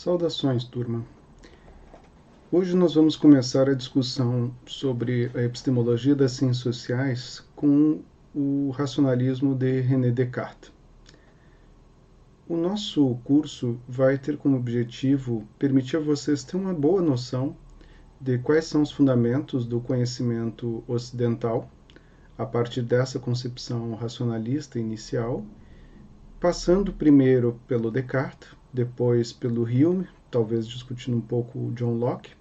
Saudações, turma! Hoje nós vamos começar a discussão sobre a epistemologia das ciências sociais com o racionalismo de René Descartes. O nosso curso vai ter como objetivo permitir a vocês ter uma boa noção de quais são os fundamentos do conhecimento ocidental, a partir dessa concepção racionalista inicial, passando primeiro pelo Descartes, depois pelo Hume, talvez discutindo um pouco o John Locke,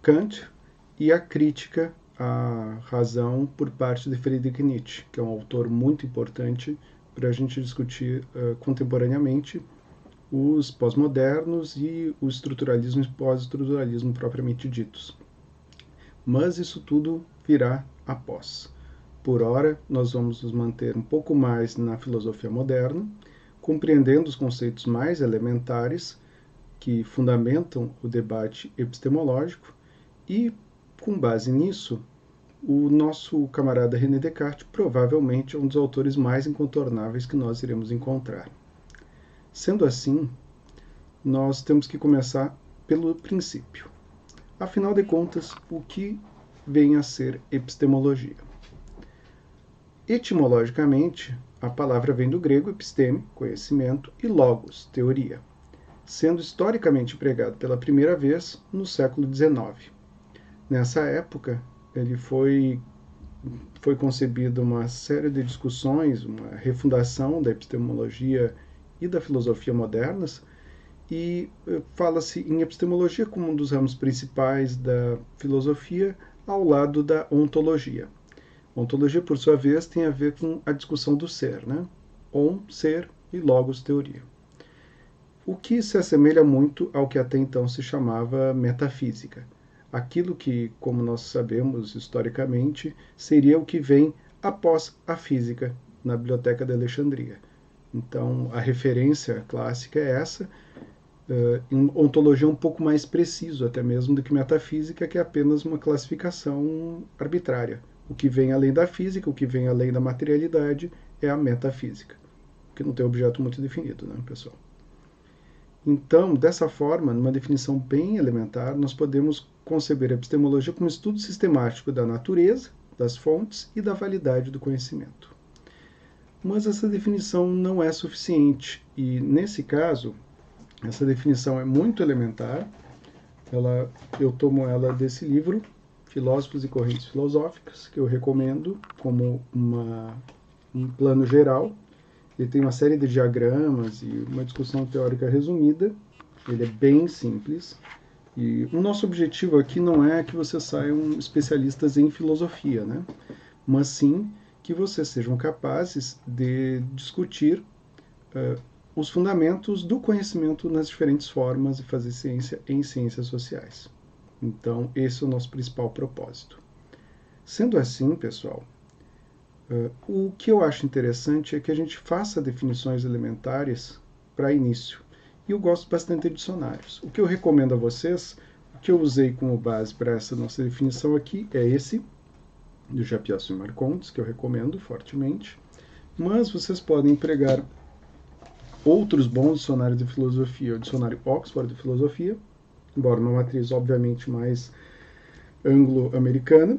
Kant e a crítica à razão por parte de Friedrich Nietzsche, que é um autor muito importante para a gente discutir contemporaneamente os pós-modernos e o estruturalismo e pós-estruturalismo propriamente ditos. Mas isso tudo virá após. Por ora, nós vamos nos manter um pouco mais na filosofia moderna, compreendendo os conceitos mais elementares que fundamentam o debate epistemológico e, com base nisso, o nosso camarada René Descartes provavelmente é um dos autores mais incontornáveis que nós iremos encontrar. Sendo assim, nós temos que começar pelo princípio. Afinal de contas, o que vem a ser epistemologia? Etimologicamente, a palavra vem do grego episteme, conhecimento, e logos, teoria, sendo historicamente empregado pela primeira vez no século XIX. Nessa época, ele foi concebida uma série de discussões, uma refundação da epistemologia e da filosofia modernas, e fala-se em epistemologia como um dos ramos principais da filosofia, ao lado da ontologia. Ontologia, por sua vez, tem a ver com a discussão do ser, né? On, ser, e logos, teoria. O que se assemelha muito ao que até então se chamava metafísica. Aquilo que, como nós sabemos historicamente, seria o que vem após a física na Biblioteca de Alexandria. Então, a referência clássica é essa, em ontologia um pouco mais preciso, até mesmo do que metafísica, que é apenas uma classificação arbitrária. O que vem além da física, o que vem além da materialidade, é a metafísica, que não tem objeto muito definido, né, pessoal? Então, dessa forma, numa definição bem elementar, nós podemos conceber a epistemologia como estudo sistemático da natureza, das fontes e da validade do conhecimento. Mas essa definição não é suficiente, e nesse caso, essa definição é muito elementar. Eu tomo ela desse livro, Filósofos e Correntes Filosóficas, que eu recomendo como um plano geral. Ele tem uma série de diagramas e uma discussão teórica resumida. Ele é bem simples. E o nosso objetivo aqui não é que vocês saiam especialistas em filosofia, né? Mas sim que vocês sejam capazes de discutir os fundamentos do conhecimento nas diferentes formas de fazer ciência em ciências sociais. Então, esse é o nosso principal propósito. Sendo assim, pessoal, o que eu acho interessante é que a gente faça definições elementares para início. E eu gosto bastante de dicionários. O que eu recomendo a vocês, o que eu usei como base para essa nossa definição aqui, é esse, do Japiaço e Marcondes, que eu recomendo fortemente. Mas vocês podem empregar outros bons dicionários de filosofia, o dicionário Oxford de Filosofia, embora uma matriz obviamente mais anglo-americana,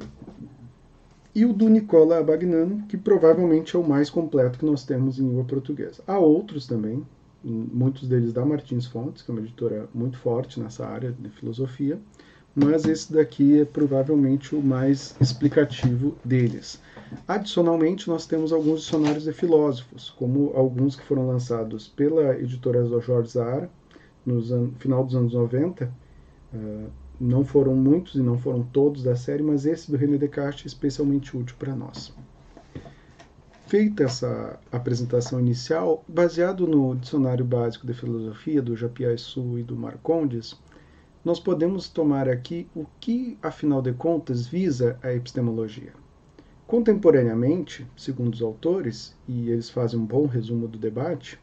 e o do Nicola Abagnano, que provavelmente é o mais completo que nós temos em língua portuguesa. Há outros também, muitos deles da Martins Fontes, que é uma editora muito forte nessa área de filosofia, mas esse daqui é provavelmente o mais explicativo deles. Adicionalmente, nós temos alguns dicionários de filósofos, como alguns que foram lançados pela editora Jorge Zahara, no final dos anos 90, não foram muitos e não foram todos da série, mas esse do René Descartes é especialmente útil para nós. Feita essa apresentação inicial, baseado no Dicionário Básico de Filosofia do Japiaçu e do Marcondes, nós podemos tomar aqui o que, afinal de contas, visa a epistemologia. Contemporaneamente, segundo os autores, e eles fazem um bom resumo do debate,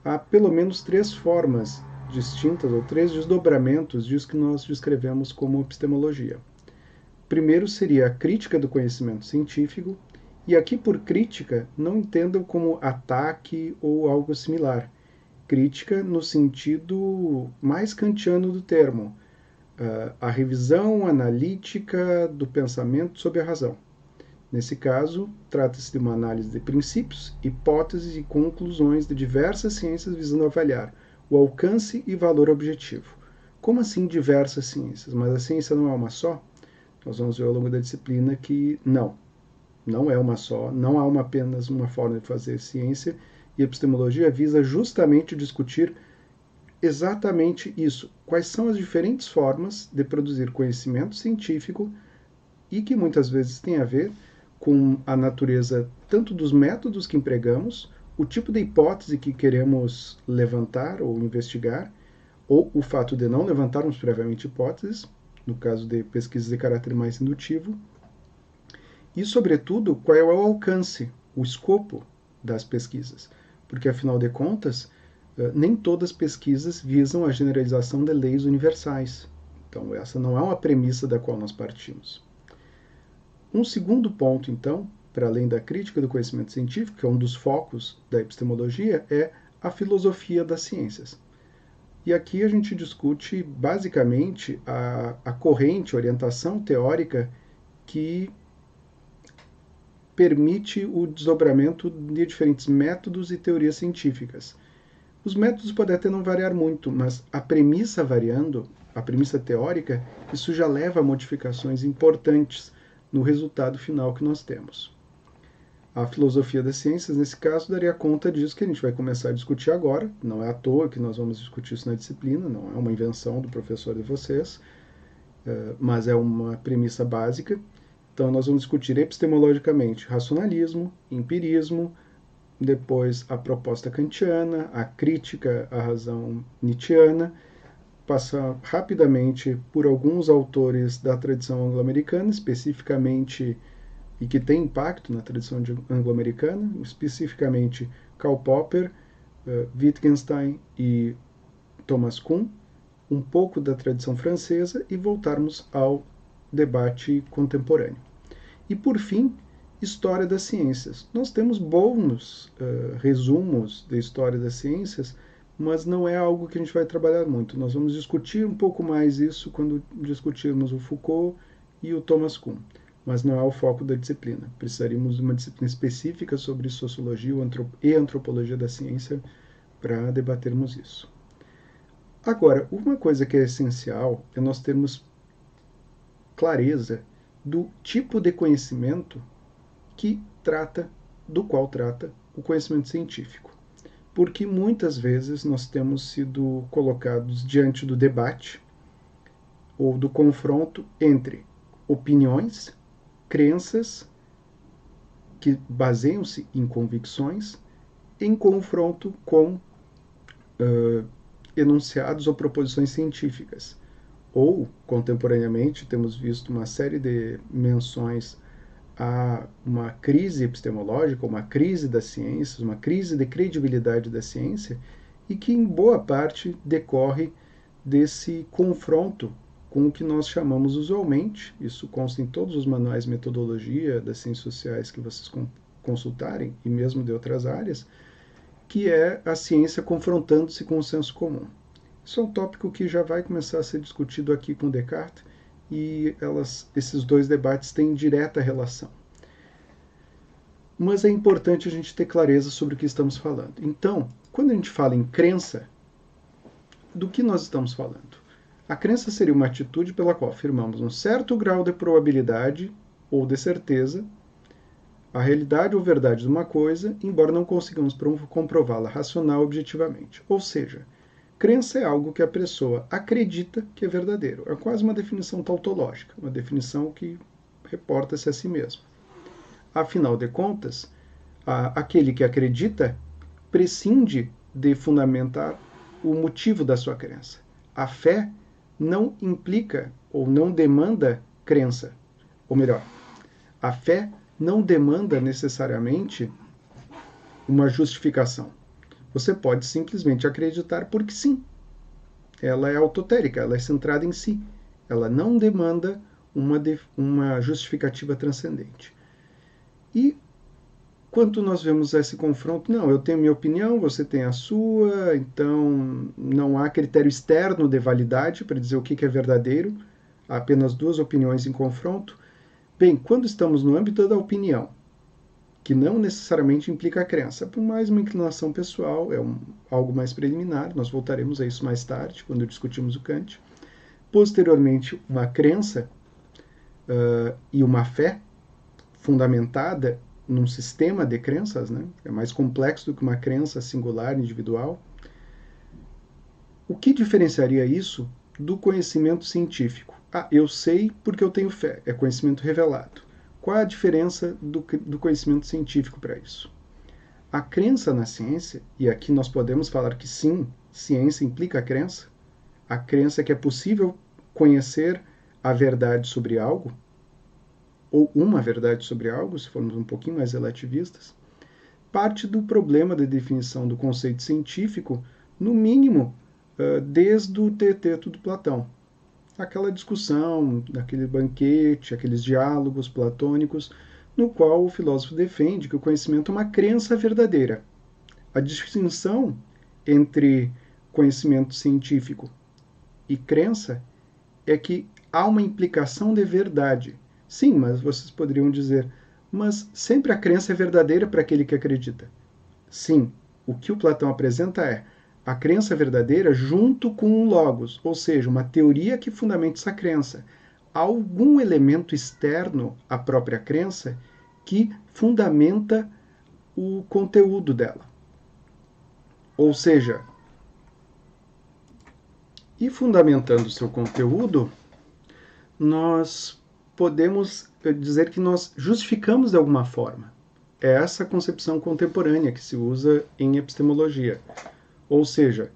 há pelo menos 3 formas distintas, ou 3 desdobramentos disso que nós descrevemos como epistemologia. Primeiro seria a crítica do conhecimento científico, e aqui por crítica não entendam como ataque ou algo similar. crítica no sentido mais kantiano do termo, a revisão analítica do pensamento sob a razão. Nesse caso, trata-se de uma análise de princípios, hipóteses e conclusões de diversas ciências visando avaliar o alcance e valor objetivo. Como assim diversas ciências? Mas a ciência não é uma só? Nós vamos ver ao longo da disciplina que não é uma só, não há apenas uma forma de fazer ciência, e a epistemologia visa justamente discutir exatamente isso. Quais são as diferentes formas de produzir conhecimento científico e que muitas vezes tem a ver com a natureza tanto dos métodos que empregamos, o tipo de hipótese que queremos levantar ou investigar, ou o fato de não levantarmos previamente hipóteses, no caso de pesquisas de caráter mais indutivo, e, sobretudo, qual é o alcance, o escopo das pesquisas. Porque, afinal de contas, nem todas as pesquisas visam a generalização de leis universais. Então, essa não é uma premissa da qual nós partimos. Um segundo ponto, então, para além da crítica do conhecimento científico, que é um dos focos da epistemologia, é a filosofia das ciências. E aqui a gente discute, basicamente, a corrente, a orientação teórica que permite o desdobramento de diferentes métodos e teorias científicas. Os métodos podem até não variar muito, mas a premissa variando, a premissa teórica, isso já leva a modificações importantes no resultado final que nós temos. A filosofia das ciências, nesse caso, daria conta disso que a gente vai começar a discutir agora. Não é à toa que nós vamos discutir isso na disciplina, não é uma invenção do professor de vocês, mas é uma premissa básica. Então, nós vamos discutir epistemologicamente racionalismo, empirismo, depois a proposta kantiana, a crítica à razão nietzschiana, passar rapidamente por alguns autores da tradição anglo-americana, especificamente, e que tem impacto na tradição anglo-americana, especificamente Karl Popper, Wittgenstein e Thomas Kuhn, um pouco da tradição francesa e voltarmos ao debate contemporâneo. E, por fim, história das ciências. Nós temos bons resumos da história das ciências, mas não é algo que a gente vai trabalhar muito. Nós vamos discutir um pouco mais isso quando discutirmos o Foucault e o Thomas Kuhn, mas não é o foco da disciplina. Precisaríamos de uma disciplina específica sobre sociologia e antropologia da ciência para debatermos isso. Agora, uma coisa que é essencial é nós termos clareza do tipo de conhecimento do qual trata o conhecimento científico. Porque muitas vezes nós temos sido colocados diante do debate ou do confronto entre opiniões, crenças que baseiam-se em convicções, em confronto com enunciados ou proposições científicas. Ou, contemporaneamente, temos visto uma série de menções a uma crise epistemológica, uma crise das ciências, uma crise de credibilidade da ciência, e que, em boa parte, decorre desse confronto com o que nós chamamos usualmente, isso consta em todos os manuais de metodologia das ciências sociais que vocês consultarem, e mesmo de outras áreas, que é a ciência confrontando-se com o senso comum. Isso é um tópico que já vai começar a ser discutido aqui com Descartes, e esses dois debates têm direta relação. Mas é importante a gente ter clareza sobre o que estamos falando. Então, quando a gente fala em crença, do que nós estamos falando? A crença seria uma atitude pela qual afirmamos um certo grau de probabilidade ou de certeza a realidade ou verdade de uma coisa, embora não consigamos comprová-la racional objetivamente. Ou seja, crença é algo que a pessoa acredita que é verdadeiro. É quase uma definição tautológica, uma definição que reporta-se a si mesmo. Afinal de contas, aquele que acredita prescinde de fundamentar o motivo da sua crença. A fé não implica ou não demanda crença. Ou melhor, a fé não demanda necessariamente uma justificação. Você pode simplesmente acreditar porque sim. Ela é autotérica, ela é centrada em si. Ela não demanda uma justificativa transcendente. E quando nós vemos esse confronto, não, eu tenho minha opinião, você tem a sua, então não há critério externo de validade para dizer o que é verdadeiro, há apenas duas opiniões em confronto. Bem, quando estamos no âmbito da opinião, que não necessariamente implica a crença, por mais uma inclinação pessoal, algo mais preliminar, nós voltaremos a isso mais tarde, quando discutimos o Kant. Posteriormente, uma crença e uma fé fundamentada num sistema de crenças, né? É mais complexo do que uma crença singular, individual. O que diferenciaria isso do conhecimento científico? Ah, eu sei porque eu tenho fé, é conhecimento revelado. Qual é a diferença do conhecimento científico para isso? A crença na ciência, e aqui nós podemos falar que sim, ciência implica a crença é que é possível conhecer a verdade sobre algo, ou uma verdade sobre algo, se formos um pouquinho mais relativistas, parte do problema de definição do conceito científico, no mínimo, desde o Teeteto do Platão. Aquela discussão, aquele banquete, aqueles diálogos platônicos, no qual o filósofo defende que o conhecimento é uma crença verdadeira. A distinção entre conhecimento científico e crença é que há uma implicação de verdade. Sim, mas vocês poderiam dizer, mas sempre a crença é verdadeira para aquele que acredita. Sim, o que o Platão apresenta é a crença verdadeira junto com um logos, ou seja, uma teoria que fundamenta essa crença. Há algum elemento externo à própria crença que fundamenta o conteúdo dela. Ou seja, e fundamentando o seu conteúdo, nós podemos dizer que nós justificamos de alguma forma. É essa concepção contemporânea que se usa em epistemologia. Ou seja,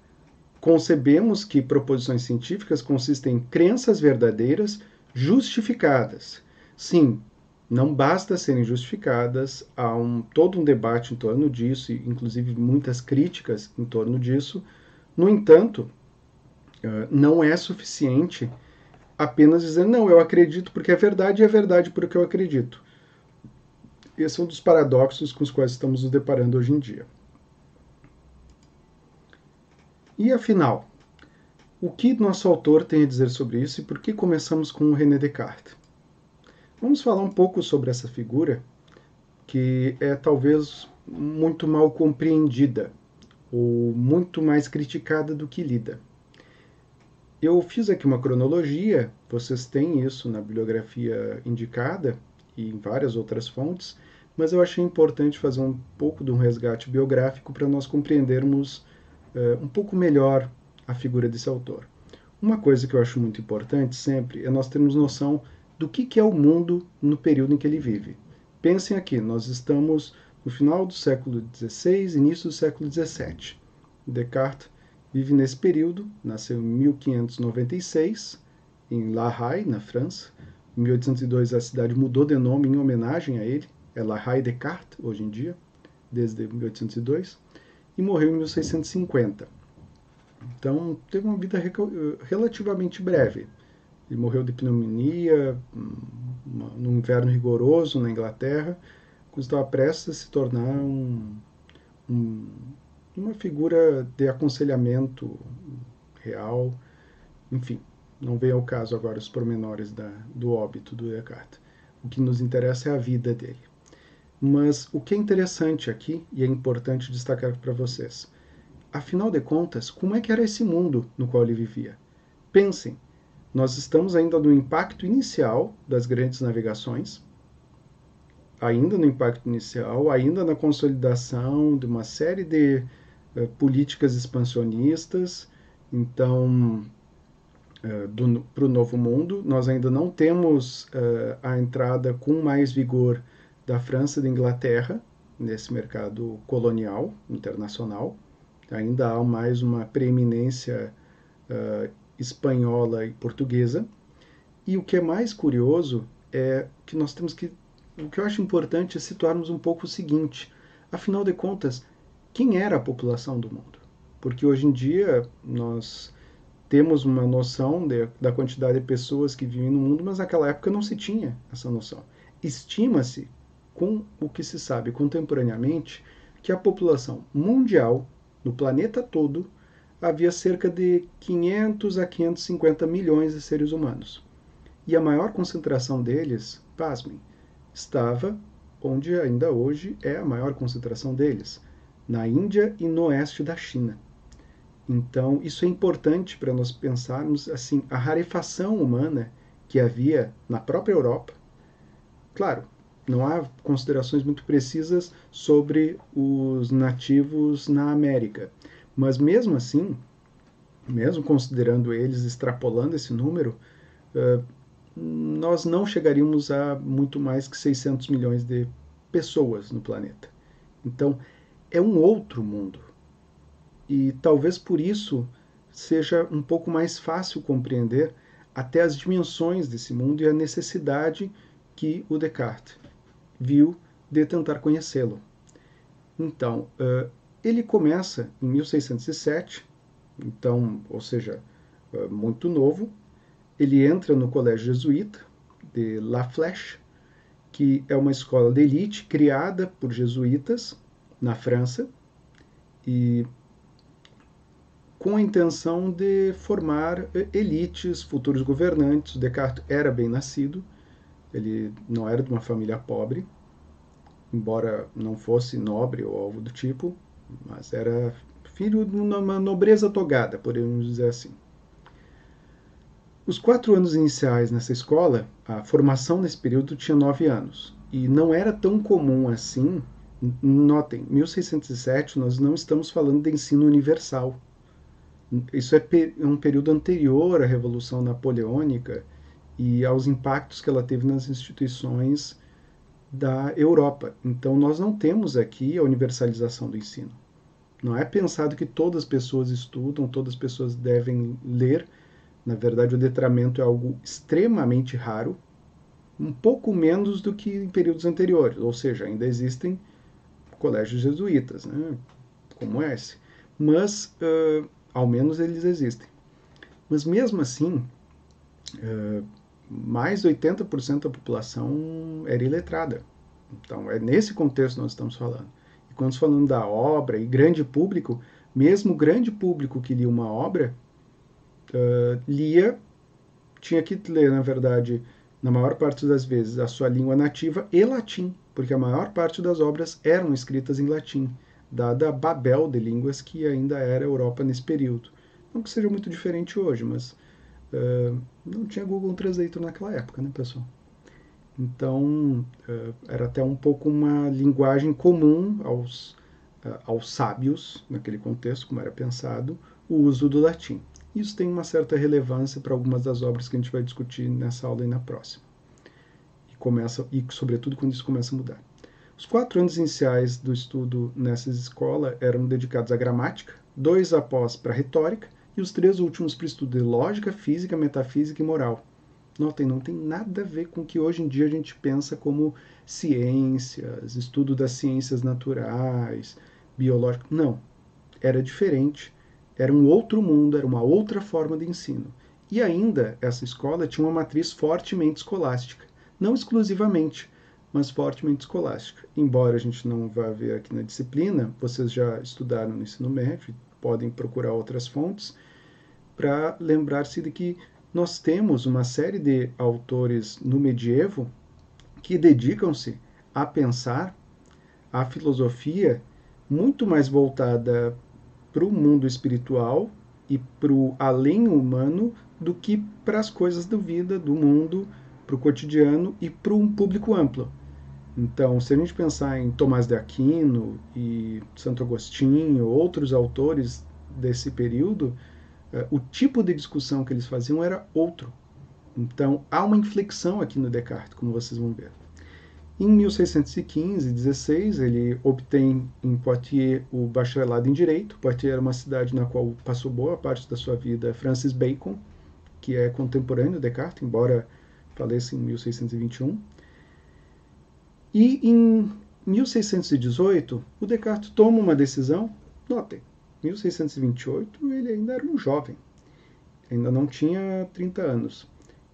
concebemos que proposições científicas consistem em crenças verdadeiras justificadas. Sim, não basta serem justificadas, há todo um debate em torno disso, inclusive muitas críticas em torno disso. No entanto, não é suficiente apenas dizer, não, eu acredito porque é verdade e é verdade porque eu acredito. Esse é um dos paradoxos com os quais estamos nos deparando hoje em dia. E afinal, o que nosso autor tem a dizer sobre isso e por que começamos com o René Descartes? Vamos falar um pouco sobre essa figura que é talvez muito mal compreendida ou muito mais criticada do que lida. Eu fiz aqui uma cronologia, vocês têm isso na bibliografia indicada e em várias outras fontes, mas eu achei importante fazer um pouco de um resgate biográfico para nós compreendermos um pouco melhor a figura desse autor. Uma coisa que eu acho muito importante sempre é nós termos noção do que é o mundo no período em que ele vive. Pensem aqui, nós estamos no final do século XVI, início do século XVII. Descartes vive nesse período, nasceu em 1596, em La Haye, na França. Em 1802 a cidade mudou de nome em homenagem a ele, é La Haye-Descartes hoje em dia, desde 1802. E morreu em 1650. Então, teve uma vida relativamente breve. Ele morreu de pneumonia, num inverno rigoroso na Inglaterra, quando estava prestes a se tornar uma figura de aconselhamento real. Enfim, não vem ao caso agora os pormenores do óbito do Descartes. O que nos interessa é a vida dele. Mas o que é interessante aqui, e é importante destacar para vocês, afinal de contas, como é que era esse mundo no qual ele vivia? Pensem, nós estamos ainda no impacto inicial das grandes navegações, ainda no impacto inicial, ainda na consolidação de uma série de políticas expansionistas. Então, para o Novo Mundo, nós ainda não temos a entrada com mais vigor da França e da Inglaterra nesse mercado colonial internacional. Ainda há mais uma preeminência espanhola e portuguesa. E o que é mais curioso é que nós temos que... O que eu acho importante é situarmos um pouco o seguinte. Afinal de contas, quem era a população do mundo? Porque hoje em dia nós temos uma noção da quantidade de pessoas que vivem no mundo, mas naquela época não se tinha essa noção. Estima-se com o que se sabe contemporaneamente, que a população mundial, no planeta todo, havia cerca de 500 a 550 milhões de seres humanos. E a maior concentração deles, pasmem, estava onde ainda hoje é a maior concentração deles, na Índia e no oeste da China. Então, isso é importante para nós pensarmos assim, a rarefação humana que havia na própria Europa. Claro, não há considerações muito precisas sobre os nativos na América, mas mesmo assim, mesmo considerando eles, extrapolando esse número, nós não chegaríamos a muito mais que 600 milhões de pessoas no planeta. Então, é um outro mundo. E talvez por isso seja um pouco mais fácil compreender até as dimensões desse mundo e a necessidade que o Descartes viu de tentar conhecê-lo. Então, ele começa em 1607, então, ou seja, muito novo. Ele entra no colégio jesuíta de La Flèche, que é uma escola de elite criada por jesuítas na França e com a intenção de formar elites, futuros governantes. Descartes era bem nascido, ele não era de uma família pobre, embora não fosse nobre ou algo do tipo, mas era filho de uma nobreza togada, podemos dizer assim. Os 4 anos iniciais nessa escola, a formação nesse período tinha 9 anos. E não era tão comum assim. Notem, 1607 nós não estamos falando de ensino universal. Isso é um período anterior à Revolução Napoleônica e aos impactos que ela teve nas instituições da Europa. Então nós não temos aqui a universalização do ensino. Não é pensado que todas as pessoas estudam, todas as pessoas devem ler. Na verdade, o letramento é algo extremamente raro, um pouco menos do que em períodos anteriores, ou seja, ainda existem colégios jesuítas, né, como esse, mas ao menos eles existem. Mas mesmo assim, mais de 80% da população era iletrada. Então, é nesse contexto que nós estamos falando. E quando estamos falando da obra e grande público, mesmo o grande público que lia uma obra, tinha que ler, na verdade, na maior parte das vezes, a sua língua nativa e latim, porque a maior parte das obras eram escritas em latim, dada a Babel de línguas que ainda era a Europa nesse período. Não que seja muito diferente hoje, mas não tinha Google Translator naquela época, né, pessoal? Então, era até um pouco uma linguagem comum aos sábios, naquele contexto, como era pensado, o uso do latim. Isso tem uma certa relevância para algumas das obras que a gente vai discutir nessa aula e na próxima. E sobretudo, quando isso começa a mudar. Os 4 anos iniciais do estudo nessa escola eram dedicados à gramática, 2 após para retórica e os 3 últimos para o estudo de lógica, física, metafísica e moral. Notem, não tem nada a ver com o que hoje em dia a gente pensa como ciências, estudo das ciências naturais, biológico. Não, era diferente, era um outro mundo, era uma outra forma de ensino. E ainda, essa escola tinha uma matriz fortemente escolástica. Não exclusivamente, mas fortemente escolástica. Embora a gente não vá ver aqui na disciplina, vocês já estudaram no ensino médio, podem procurar outras fontes, para lembrar-se de que nós temos uma série de autores no medievo que dedicam-se a pensar a filosofia muito mais voltada para o mundo espiritual e para o além humano do que para as coisas da vida, do mundo, para o cotidiano e para um público amplo. Então, se a gente pensar em Tomás de Aquino e Santo Agostinho, outros autores desse período, o tipo de discussão que eles faziam era outro. Então, há uma inflexão aqui no Descartes, como vocês vão ver. Em 1615, 16, ele obtém em Poitiers o bacharelado em Direito. Poitiers era uma cidade na qual passou boa parte da sua vida Francis Bacon, que é contemporâneo de Descartes, embora falece em 1621. E em 1618, o Descartes toma uma decisão. Notem, 1628 ele ainda era um jovem, ainda não tinha 30 anos.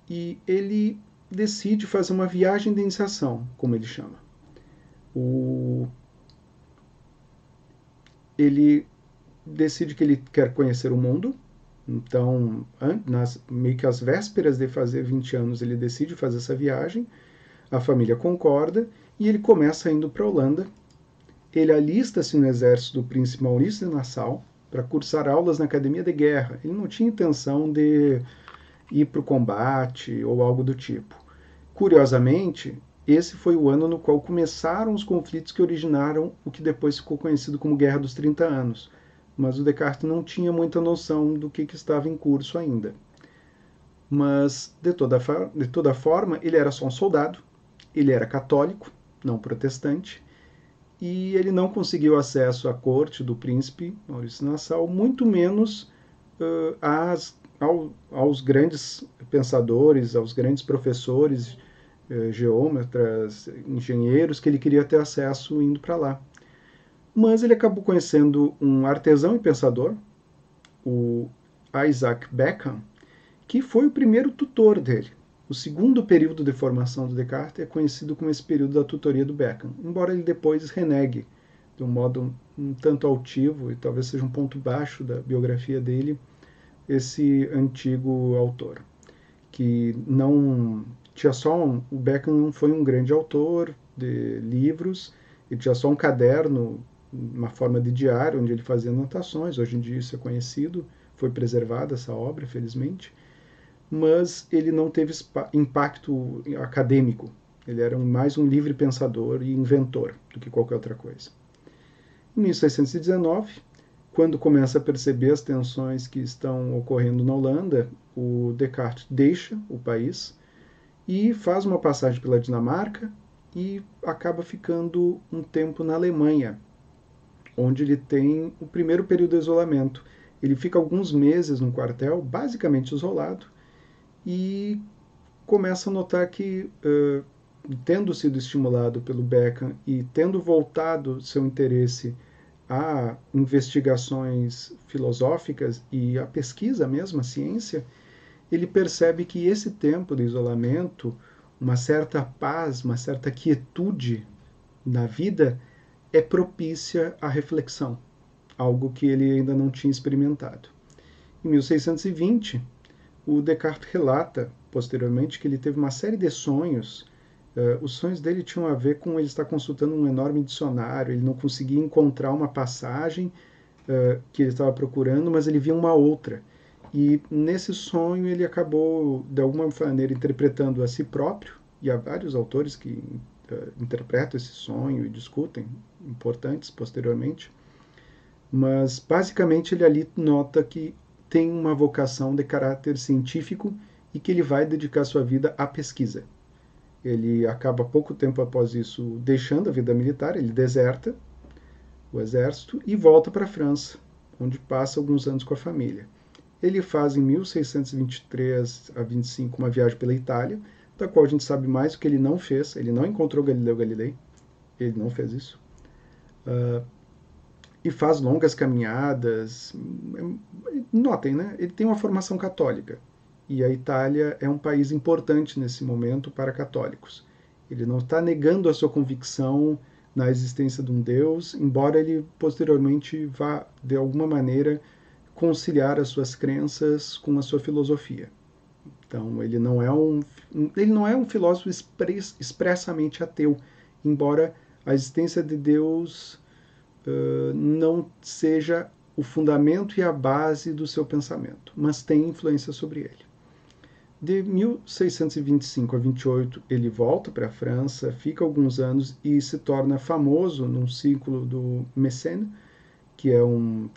E ele decide fazer uma viagem de iniciação, como ele chama. Ele decide que ele quer conhecer o mundo. Então, meio que às vésperas de fazer 20 anos, ele decide fazer essa viagem. A família concorda e ele começa indo para a Holanda. Ele alista-se no exército do príncipe Maurício de Nassau para cursar aulas na academia de guerra. Ele não tinha intenção de ir para o combate ou algo do tipo. Curiosamente, esse foi o ano no qual começaram os conflitos que originaram o que depois ficou conhecido como Guerra dos 30 Anos. Mas o Descartes não tinha muita noção do que estava em curso ainda. Mas, de toda forma, ele era só um soldado, ele era católico, não protestante, e ele não conseguiu acesso à corte do príncipe Maurício de Nassau, muito menos aos grandes pensadores, aos grandes professores, geômetras, engenheiros que ele queria ter acesso indo para lá. Mas ele acabou conhecendo um artesão e pensador, o Isaac Beckham, que foi o primeiro tutor dele. O segundo período de formação do Descartes é conhecido como esse período da tutoria do Beckham, embora ele depois renegue de um modo um tanto altivo, e talvez seja um ponto baixo da biografia dele, esse antigo autor, que não tinha só o Beckham não foi um grande autor de livros, ele tinha só um caderno, uma forma de diário onde ele fazia anotações. Hoje em dia isso é conhecido, foi preservada essa obra, felizmente, mas ele não teve impacto acadêmico. Ele era mais um livre pensador e inventor do que qualquer outra coisa. Em 1619, quando começa a perceber as tensões que estão ocorrendo na Holanda, o Descartes deixa o país e faz uma passagem pela Dinamarca e acaba ficando um tempo na Alemanha, onde ele tem o primeiro período de isolamento. Ele fica alguns meses no quartel, basicamente isolado, e começa a notar que, tendo sido estimulado pelo Beckham e tendo voltado seu interesse a investigações filosóficas e a pesquisa mesmo, a ciência, ele percebe que esse tempo de isolamento, uma certa paz, uma certa quietude na vida, é propícia à reflexão, algo que ele ainda não tinha experimentado. Em 1620, o Descartes relata, posteriormente, que ele teve uma série de sonhos. Os sonhos dele tinham a ver com ele estar consultando um enorme dicionário, ele não conseguia encontrar uma passagem que ele estava procurando, mas ele via uma outra. E nesse sonho ele acabou, de alguma maneira, interpretando a si próprio, e há vários autores que interpretam esse sonho e discutem, importantes posteriormente, mas basicamente ele ali nota que tem uma vocação de caráter científico e que ele vai dedicar sua vida à pesquisa. Ele acaba pouco tempo após isso deixando a vida militar, ele deserta o exército e volta para a França, onde passa alguns anos com a família. Ele faz em 1623 a 25 uma viagem pela Itália, da qual a gente sabe mais o que ele não fez. Ele não encontrou Galileu Galilei, ele não fez isso. E faz longas caminhadas. Notem, né? Ele tem uma formação católica. E a Itália é um país importante nesse momento para católicos. Ele não está negando a sua convicção na existência de um Deus, embora ele posteriormente vá, de alguma maneira, conciliar as suas crenças com a sua filosofia. Então, ele não é um filósofo expressamente ateu, embora a existência de Deus não seja o fundamento e a base do seu pensamento, mas tem influência sobre ele. De 1625 a 28, ele volta para a França, fica alguns anos e se torna famoso num círculo do Mécène, que é um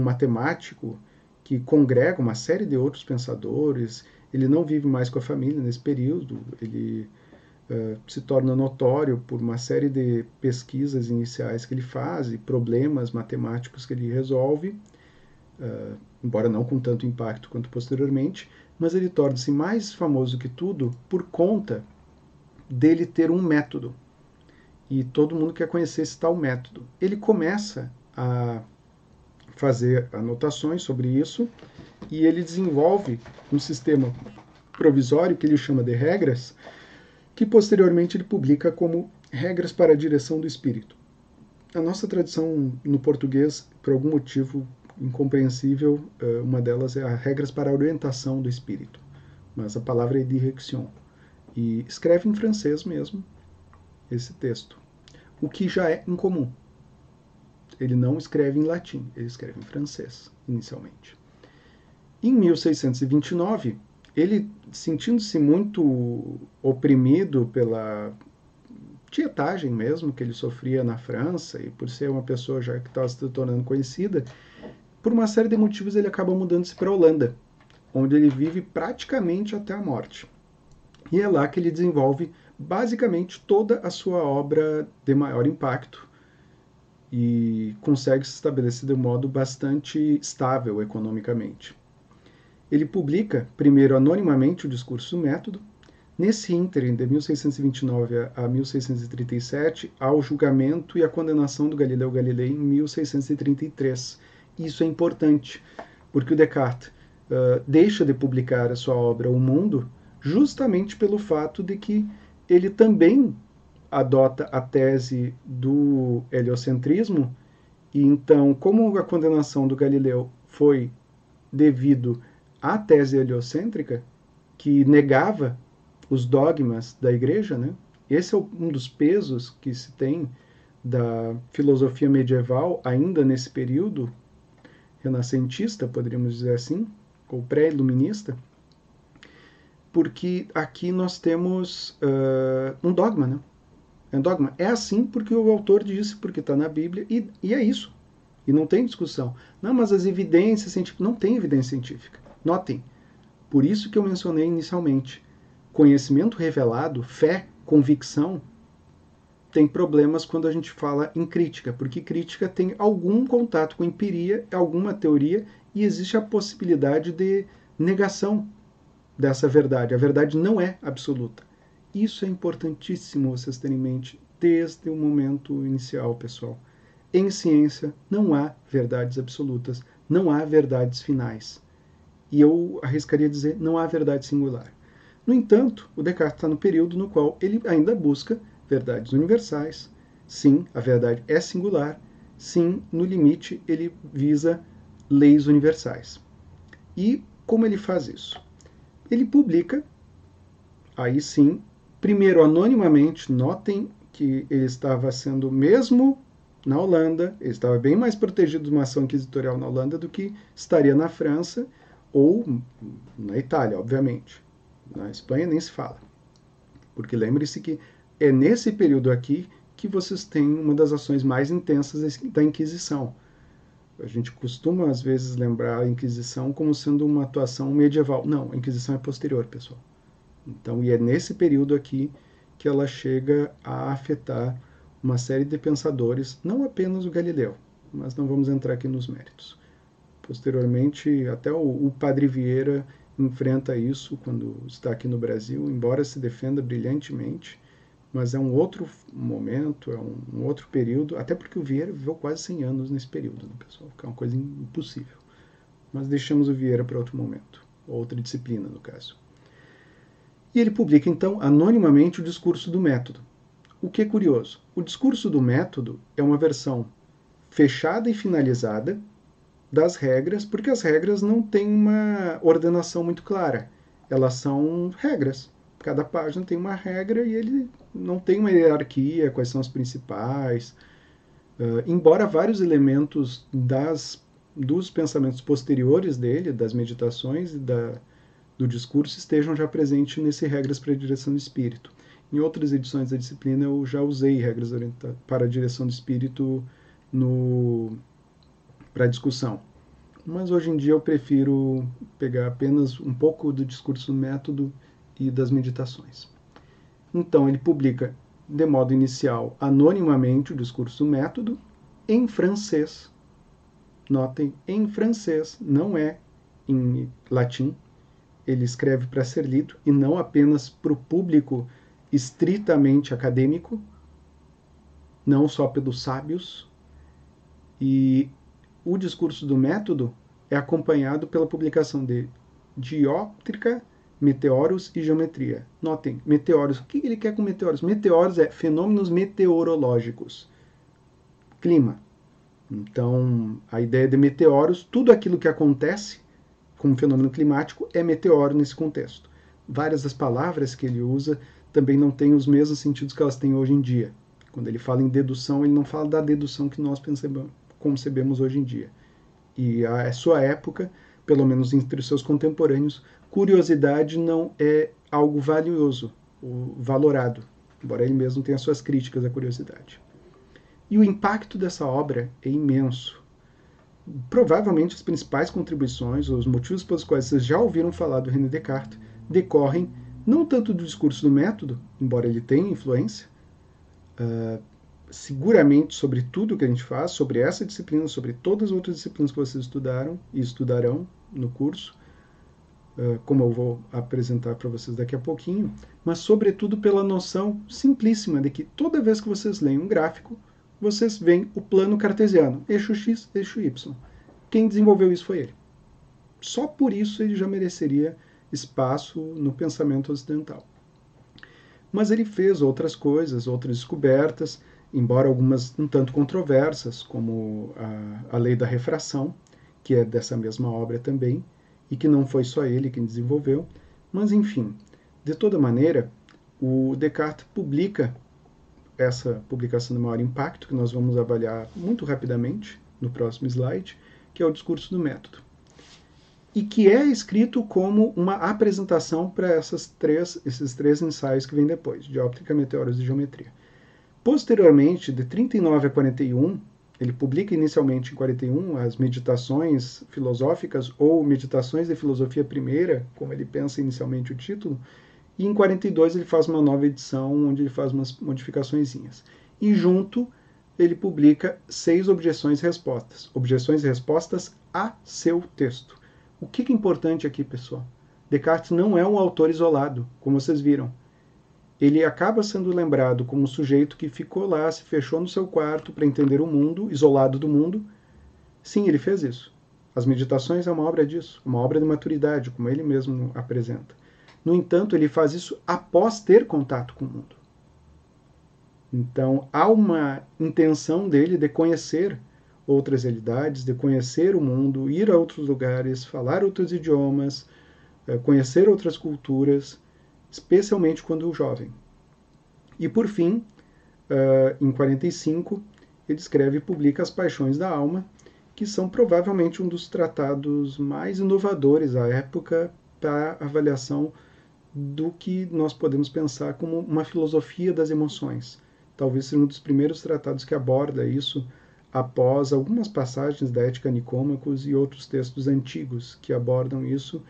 matemático que congrega uma série de outros pensadores. Ele não vive mais com a família nesse período, ele se torna notório por uma série de pesquisas iniciais que ele faz e problemas matemáticos que ele resolve, embora não com tanto impacto quanto posteriormente, mas ele torna-se mais famoso que tudo por conta dele ter um método. E todo mundo quer conhecer esse tal método. Ele começa a fazer anotações sobre isso e ele desenvolve um sistema provisório que ele chama de regras, que posteriormente ele publica como Regras para a Direção do Espírito. A nossa tradução no português, por algum motivo incompreensível, uma delas é a Regras para a Orientação do Espírito, mas a palavra é direction. E escreve em francês mesmo esse texto, o que já é incomum. Ele não escreve em latim, ele escreve em francês, inicialmente. Em 1629, ele, sentindo-se muito oprimido pela tietagem mesmo que ele sofria na França, e por ser uma pessoa já que estava se tornando conhecida, por uma série de motivos ele acaba mudando-se para a Holanda, onde ele vive praticamente até a morte. E é lá que ele desenvolve basicamente toda a sua obra de maior impacto e consegue se estabelecer de um modo bastante estável economicamente. Ele publica, primeiro anonimamente, o Discurso do Método. Nesse ínterim, de 1629 a 1637, há o julgamento e a condenação do Galileu Galilei em 1633. Isso é importante, porque o Descartes deixa de publicar a sua obra O Mundo justamente pelo fato de que ele também adota a tese do heliocentrismo, e então, como a condenação do Galileu foi devido à tese heliocêntrica, que negava os dogmas da igreja, né? Esse é um dos pesos que se tem da filosofia medieval ainda nesse período renascentista, poderíamos dizer assim, ou pré-iluminista, porque aqui nós temos um dogma, né? É um dogma. É assim porque o autor disse, porque está na Bíblia, e é isso. E não tem discussão. Não, mas as evidências científicas... Não tem evidência científica. Notem. Por isso que eu mencionei inicialmente. Conhecimento revelado, fé, convicção, tem problemas quando a gente fala em crítica, porque crítica tem algum contato com empiria, alguma teoria, e existe a possibilidade de negação dessa verdade. A verdade não é absoluta. Isso é importantíssimo vocês terem em mente desde o momento inicial, pessoal. Em ciência não há verdades absolutas, não há verdades finais. E eu arriscaria dizer, não há verdade singular. No entanto, o Descartes está no período no qual ele ainda busca verdades universais. Sim, a verdade é singular. Sim, no limite, ele visa leis universais. E como ele faz isso? Ele publica, aí sim, primeiro anonimamente, notem que ele estava sendo mesmo na Holanda, ele estava bem mais protegido de uma ação inquisitorial na Holanda do que estaria na França ou na Itália, obviamente. Na Espanha nem se fala. Porque lembre-se que é nesse período aqui que vocês têm uma das ações mais intensas da Inquisição. A gente costuma, às vezes, lembrar a Inquisição como sendo uma atuação medieval. Não, a Inquisição é posterior, pessoal. Então, e é nesse período aqui que ela chega a afetar uma série de pensadores, não apenas o Galileu, mas não vamos entrar aqui nos méritos. Posteriormente, até o Padre Vieira enfrenta isso quando está aqui no Brasil, embora se defenda brilhantemente, mas é um outro momento, é um outro período, até porque o Vieira viveu quase 100 anos nesse período, né, pessoal? Que é uma coisa impossível. Mas deixamos o Vieira para outro momento, outra disciplina, no caso. E ele publica, então, anonimamente o Discurso do Método. O que é curioso? O Discurso do Método é uma versão fechada e finalizada das regras, porque as regras não têm uma ordenação muito clara. Elas são regras. Cada página tem uma regra e ele não tem uma hierarquia, quais são as principais. Embora vários elementos dos pensamentos posteriores dele, das meditações e do discurso, estejam já presentes nesse Regras para a Direção do Espírito. Em outras edições da disciplina eu já usei regras para a direção do espírito para discussão. Mas hoje em dia eu prefiro pegar apenas um pouco do discurso do método e das meditações. Então ele publica de modo inicial anonimamente o discurso do método em francês. Notem, em francês, não é em latim. Ele escreve para ser lido e não apenas para o público estritamente acadêmico, não só pelos sábios. E o discurso do método é acompanhado pela publicação de Dióptrica Meteoros e geometria. Notem, meteoros. O que ele quer com meteoros? Meteoros é fenômenos meteorológicos. Clima. Então, a ideia de meteoros, tudo aquilo que acontece como fenômeno climático é meteoro nesse contexto. Várias das palavras que ele usa também não têm os mesmos sentidos que elas têm hoje em dia. Quando ele fala em dedução, ele não fala da dedução que nós concebemos hoje em dia. E a sua época, pelo menos entre os seus contemporâneos, curiosidade não é algo valioso, valorado, embora ele mesmo tenha suas críticas à curiosidade. E o impacto dessa obra é imenso. Provavelmente as principais contribuições, os motivos pelos quais vocês já ouviram falar do René Descartes, decorrem não tanto do discurso do método, embora ele tenha influência, seguramente sobre tudo que a gente faz, sobre essa disciplina, sobre todas as outras disciplinas que vocês estudaram e estudarão no curso, como eu vou apresentar para vocês daqui a pouquinho, mas sobretudo pela noção simplíssima de que toda vez que vocês leem um gráfico, vocês veem o plano cartesiano, eixo x, eixo y. Quem desenvolveu isso foi ele. Só por isso ele já mereceria espaço no pensamento ocidental. Mas ele fez outras coisas, outras descobertas, embora algumas um tanto controversas, como a lei da refração, que é dessa mesma obra também, e que não foi só ele quem desenvolveu. Mas, enfim, de toda maneira, o Descartes publica essa publicação de maior impacto, que nós vamos avaliar muito rapidamente no próximo slide, que é o discurso do método. E que é escrito como uma apresentação para esses três ensaios que vêm depois, de óptica, meteoros e geometria. Posteriormente, de 39 a 41, ele publica inicialmente em 41 as meditações filosóficas, ou meditações de filosofia primeira, como ele pensa inicialmente o título, e em 42 ele faz uma nova edição, onde ele faz umas modificaçõezinhas. E junto ele publica 6 objeções e respostas. Objeções e respostas a seu texto. O que é importante aqui, pessoal? Descartes não é um autor isolado, como vocês viram. Ele acaba sendo lembrado como um sujeito que ficou lá, se fechou no seu quarto para entender o mundo, isolado do mundo. Sim, ele fez isso. As meditações é uma obra disso, uma obra de maturidade, como ele mesmo apresenta. No entanto, ele faz isso após ter contato com o mundo. Então, há uma intenção dele de conhecer outras realidades, de conhecer o mundo, ir a outros lugares, falar outros idiomas, conhecer outras culturas, especialmente quando jovem. E, por fim, em 45, ele escreve e publica As Paixões da Alma, que são provavelmente um dos tratados mais inovadores à época para avaliação do que nós podemos pensar como uma filosofia das emoções. Talvez seja um dos primeiros tratados que aborda isso após algumas passagens da Ética Nicômacos e outros textos antigos que abordam isso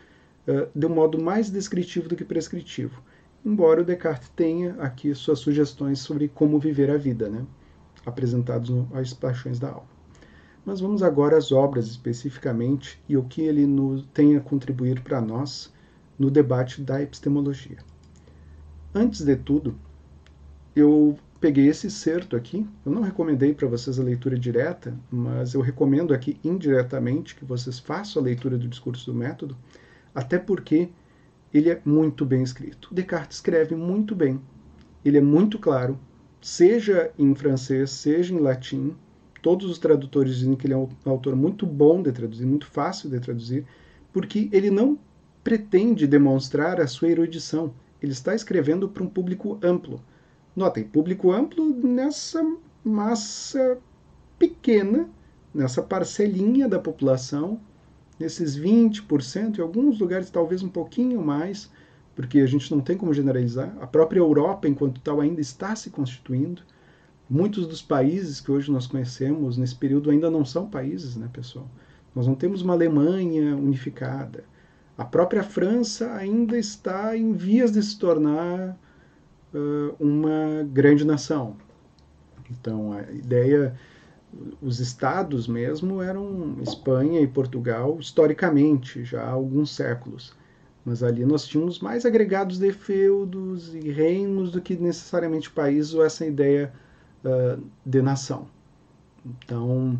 de um modo mais descritivo do que prescritivo. Embora o Descartes tenha aqui suas sugestões sobre como viver a vida, né? Apresentados As Paixões da Alma. Mas vamos agora às obras especificamente e o que ele tem a contribuir para nós no debate da epistemologia. Antes de tudo, eu peguei esse excerto aqui. Eu não recomendei para vocês a leitura direta, mas eu recomendo aqui indiretamente que vocês façam a leitura do discurso do método, até porque ele é muito bem escrito. Descartes escreve muito bem. Ele é muito claro, seja em francês, seja em latim. Todos os tradutores dizem que ele é um autor muito bom de traduzir, muito fácil de traduzir, porque ele não pretende demonstrar a sua erudição. Ele está escrevendo para um público amplo. Notem, público amplo nessa massa pequena, nessa parcelinha da população, nesses 20%, em alguns lugares talvez um pouquinho mais, porque a gente não tem como generalizar. A própria Europa, enquanto tal, ainda está se constituindo. Muitos dos países que hoje nós conhecemos, nesse período, ainda não são países, né, pessoal? Nós não temos uma Alemanha unificada. A própria França ainda está em vias de se tornar uma grande nação. Então, a ideia, os estados mesmo eram Espanha e Portugal, historicamente, já há alguns séculos. Mas ali nós tínhamos mais agregados de feudos e reinos do que necessariamente países ou essa ideia de nação. Então,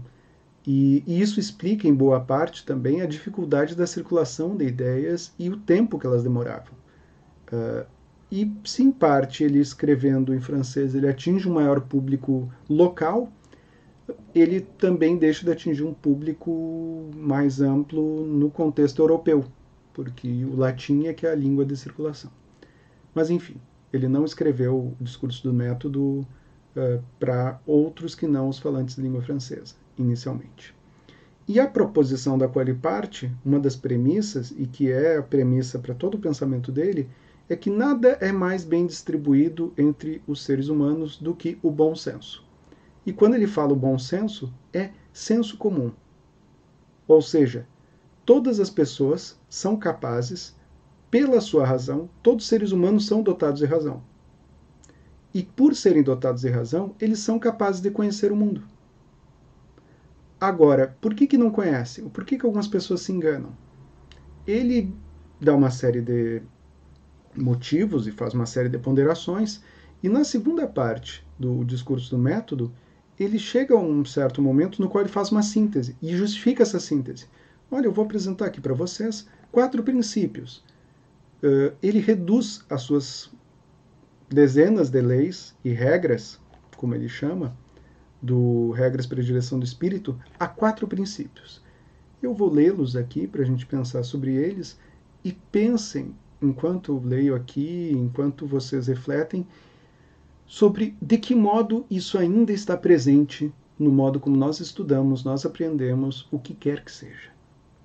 e isso explica, em boa parte, também a dificuldade da circulação de ideias e o tempo que elas demoravam. E se em parte ele escrevendo em francês ele atinge um maior público local, ele também deixa de atingir um público mais amplo no contexto europeu, porque o latim é que é a língua de circulação. Mas enfim, ele não escreveu o discurso do método para outros que não os falantes de língua francesa, inicialmente. E a proposição da qual ele parte, uma das premissas, e que é a premissa para todo o pensamento dele, é que nada é mais bem distribuído entre os seres humanos do que o bom senso. E quando ele fala o bom senso, é senso comum. Ou seja, todas as pessoas são capazes, pela sua razão, todos os seres humanos são dotados de razão. E por serem dotados de razão, eles são capazes de conhecer o mundo. Agora, por que não conhecem? Por que algumas pessoas se enganam? Ele dá uma série de motivos e faz uma série de ponderações, e na segunda parte do discurso do método, ele chega a um certo momento no qual ele faz uma síntese e justifica essa síntese. Olha, eu vou apresentar aqui para vocês 4 princípios. Ele reduz as suas dezenas de leis e regras, como ele chama, do Regras para a Direção do Espírito, a 4 princípios. Eu vou lê-los aqui para a gente pensar sobre eles e pensem, enquanto eu leio aqui, enquanto vocês refletem, sobre de que modo isso ainda está presente no modo como nós estudamos, nós aprendemos, o que quer que seja.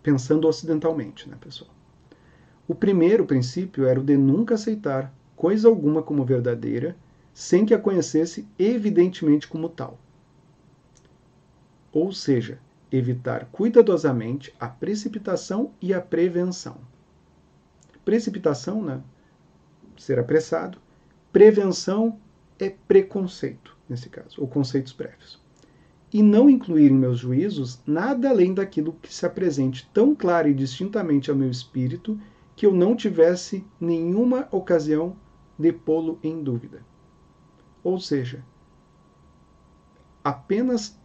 Pensando ocidentalmente, né, pessoal? O primeiro princípio era o de nunca aceitar coisa alguma como verdadeira, sem que a conhecesse evidentemente como tal. Ou seja, evitar cuidadosamente a precipitação e a prevenção. Precipitação, né? Ser apressado. Prevenção é preconceito, nesse caso, ou conceitos prévios. E não incluir em meus juízos nada além daquilo que se apresente tão clara e distintamente ao meu espírito que eu não tivesse nenhuma ocasião de pô-lo em dúvida. Ou seja, apenas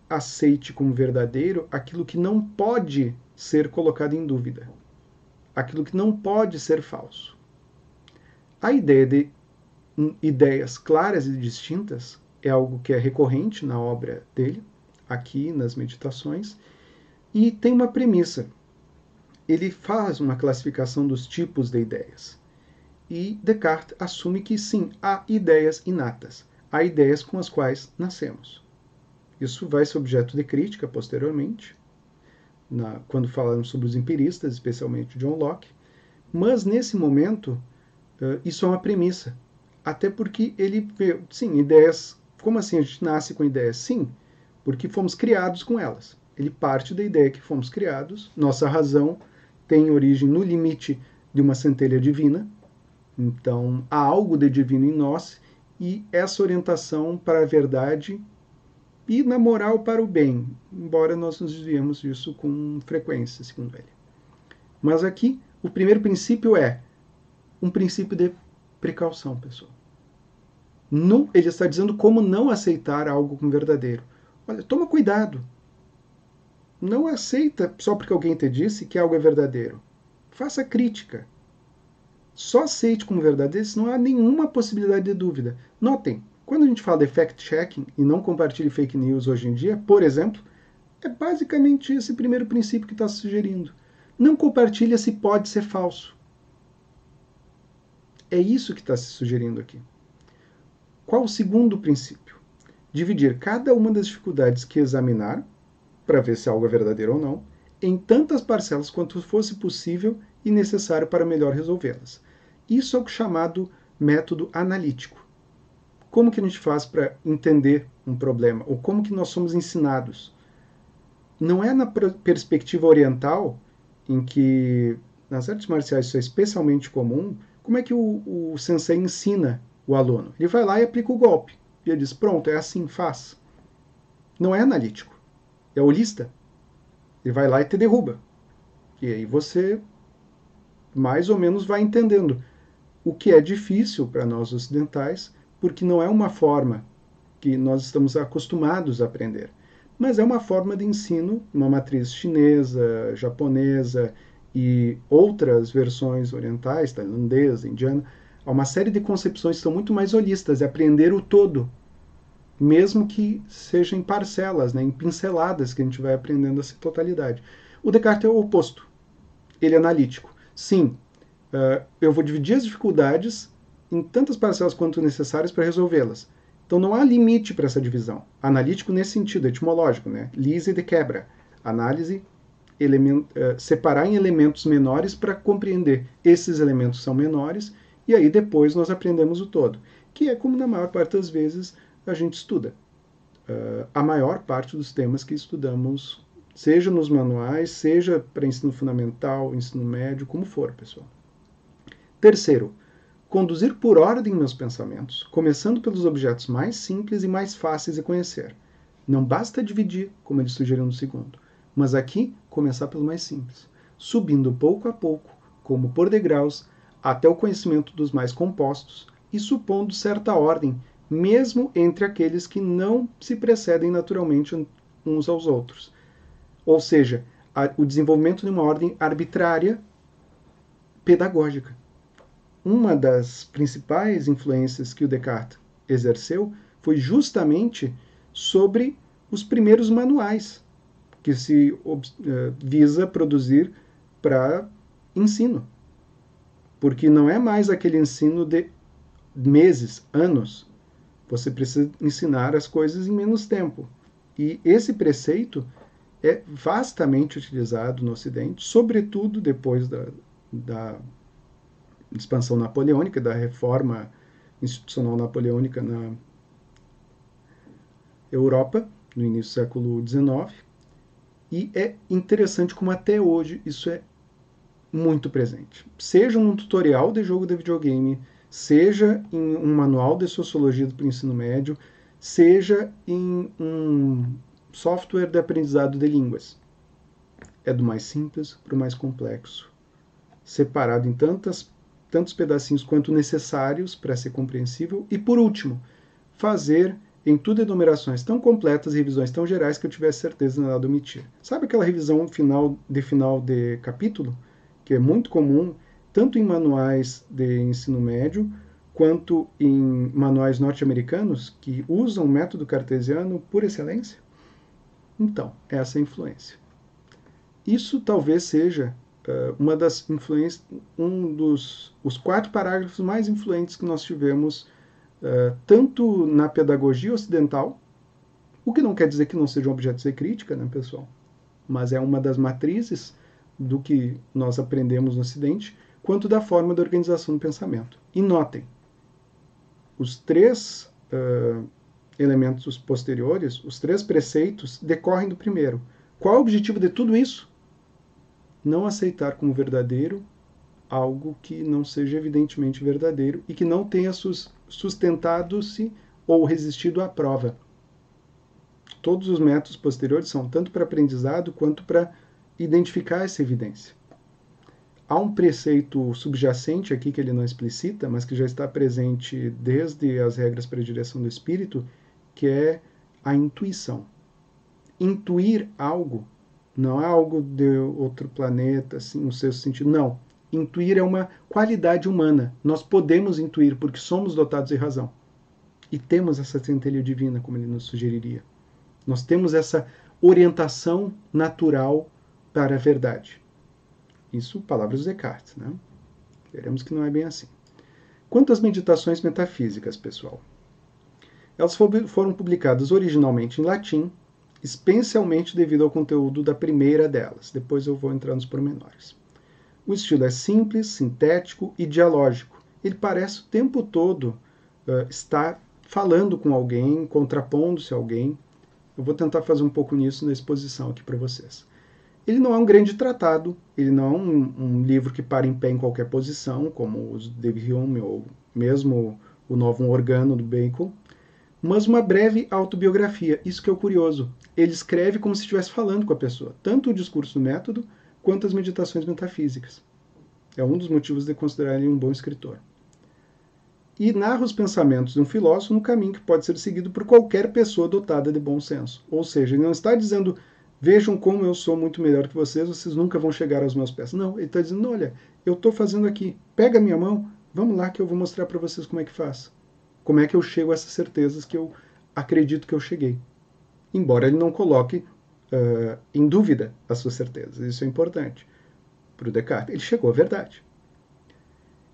aceite como verdadeiro aquilo que não pode ser colocado em dúvida, aquilo que não pode ser falso. A ideia de ideias claras e distintas é algo que é recorrente na obra dele, aqui nas meditações, e tem uma premissa. Ele faz uma classificação dos tipos de ideias. E Descartes assume que sim, há ideias inatas, há ideias com as quais nascemos. Isso vai ser objeto de crítica posteriormente, quando falarmos sobre os empiristas, especialmente John Locke, mas nesse momento isso é uma premissa, até porque ele vê, sim, ideias, como assim a gente nasce com ideias? Sim, porque fomos criados com elas. Ele parte da ideia que fomos criados, nossa razão tem origem no limite de uma centelha divina, então há algo de divino em nós, e essa orientação para a verdade e na moral para o bem, embora nós nos desviemos disso com frequência, segundo ele. Mas aqui, o primeiro princípio é um princípio de precaução, pessoal. Não, ele está dizendo como não aceitar algo como verdadeiro. Olha, toma cuidado. Não aceita só porque alguém te disse que algo é verdadeiro. Faça crítica. Só aceite como verdadeiro se não há nenhuma possibilidade de dúvida. Notem, quando a gente fala de fact-checking e não compartilhe fake news hoje em dia, por exemplo, é basicamente esse primeiro princípio que está sugerindo. Não compartilha se pode ser falso. É isso que está se sugerindo aqui. Qual o segundo princípio? Dividir cada uma das dificuldades que examinar, para ver se algo é verdadeiro ou não, em tantas parcelas quanto fosse possível e necessário para melhor resolvê-las. Isso é o chamado método analítico. Como que a gente faz para entender um problema? Ou como que nós somos ensinados? Não é na perspectiva oriental, em que nas artes marciais isso é especialmente comum, como é que o sensei ensina o aluno? Ele vai lá e aplica o golpe. E ele diz, pronto, é assim, faz. Não é analítico, é holista. Ele vai lá e te derruba. E aí você mais ou menos vai entendendo. O que é difícil para nós ocidentais, porque não é uma forma que nós estamos acostumados a aprender, mas é uma forma de ensino, uma matriz chinesa, japonesa e outras versões orientais, tailandesa, indiana, há uma série de concepções que são muito mais holistas, é aprender o todo, mesmo que seja em parcelas, né, em pinceladas que a gente vai aprendendo essa totalidade. O Descartes é o oposto. Ele é analítico. Sim, eu vou dividir as dificuldades em tantas parcelas quanto necessárias para resolvê-las. Então não há limite para essa divisão. Analítico nesse sentido, etimológico, né? Lise de quebra. Análise, separar em elementos menores para compreender. Esses elementos são menores e aí depois nós aprendemos o todo. Que é como na maior parte das vezes a gente estuda. A maior parte dos temas que estudamos, seja nos manuais, seja para ensino fundamental, ensino médio, como for, pessoal. Terceiro, conduzir por ordem meus pensamentos, começando pelos objetos mais simples e mais fáceis de conhecer. Não basta dividir, como ele sugeriu no segundo, mas aqui começar pelo mais simples, subindo pouco a pouco, como por degraus, até o conhecimento dos mais compostos e supondo certa ordem, mesmo entre aqueles que não se precedem naturalmente uns aos outros. Ou seja, o desenvolvimento de uma ordem arbitrária pedagógica. Uma das principais influências que o Descartes exerceu foi justamente sobre os primeiros manuais que se visa produzir para ensino. Porque não é mais aquele ensino de meses, anos. Você precisa ensinar as coisas em menos tempo. E esse preceito é vastamente utilizado no Ocidente, sobretudo depois da expansão napoleônica, da reforma institucional napoleônica na Europa, no início do século XIX. E é interessante como até hoje isso é muito presente. Seja num tutorial de jogo de videogame, seja em um manual de sociologia para o ensino médio, seja em um software de aprendizado de línguas. É do mais simples para o mais complexo, separado em tantos pedacinhos quanto necessários para ser compreensível. E, por último, fazer em tudo enumerações tão completas e revisões tão gerais que eu tivesse certeza de nada omitir. Sabe aquela revisão final de capítulo? Que é muito comum, tanto em manuais de ensino médio, quanto em manuais norte-americanos, que usam o método cartesiano por excelência? Então, essa é a influência. Isso talvez seja uma das influências, os 4 parágrafos mais influentes que nós tivemos, tanto na pedagogia ocidental, o que não quer dizer que não sejam objetos de crítica, né, pessoal? Mas é uma das matrizes do que nós aprendemos no Ocidente, quanto da forma de organização do pensamento. E notem, os 3 elementos posteriores, os 3 preceitos, decorrem do primeiro. Qual é o objetivo de tudo isso? Não aceitar como verdadeiro algo que não seja evidentemente verdadeiro e que não tenha sustentado-se ou resistido à prova. Todos os métodos posteriores são tanto para aprendizado quanto para identificar essa evidência. Há um preceito subjacente aqui que ele não explicita, mas que já está presente desde as regras para a direção do espírito, que é a intuição. Intuir algo não é algo de outro planeta, assim, no sexto sentido. Não. Intuir é uma qualidade humana. Nós podemos intuir porque somos dotados de razão. E temos essa centelha divina, como ele nos sugeriria. Nós temos essa orientação natural para a verdade. Isso, palavras de Descartes, né? Veremos que não é bem assim. Quanto às meditações metafísicas, pessoal, elas foram publicadas originalmente em latim, especialmente devido ao conteúdo da primeira delas. Depois eu vou entrar nos pormenores. O estilo é simples, sintético e dialógico. Ele parece o tempo todo estar falando com alguém, contrapondo-se a alguém. Eu vou tentar fazer um pouco nisso na exposição aqui para vocês. Ele não é um grande tratado, ele não é um livro que para em pé em qualquer posição, como os de Hume ou mesmo o Novum Organum do Bacon, mas uma breve autobiografia. Isso que é o curioso. Ele escreve como se estivesse falando com a pessoa, tanto o discurso do método quanto as meditações metafísicas. É um dos motivos de considerar ele um bom escritor. E narra os pensamentos de um filósofo no caminho que pode ser seguido por qualquer pessoa dotada de bom senso. Ou seja, ele não está dizendo Vejam como eu sou muito melhor que vocês nunca vão chegar aos meus pés. Não, ele está dizendo, olha, eu estou fazendo aqui, pega a minha mão, vamos lá que eu vou mostrar para vocês como é que faz. Como é que eu chego a essas certezas que eu acredito que eu cheguei. Embora ele não coloque em dúvida as suas certezas. Isso é importante para o Descartes. Ele chegou à verdade.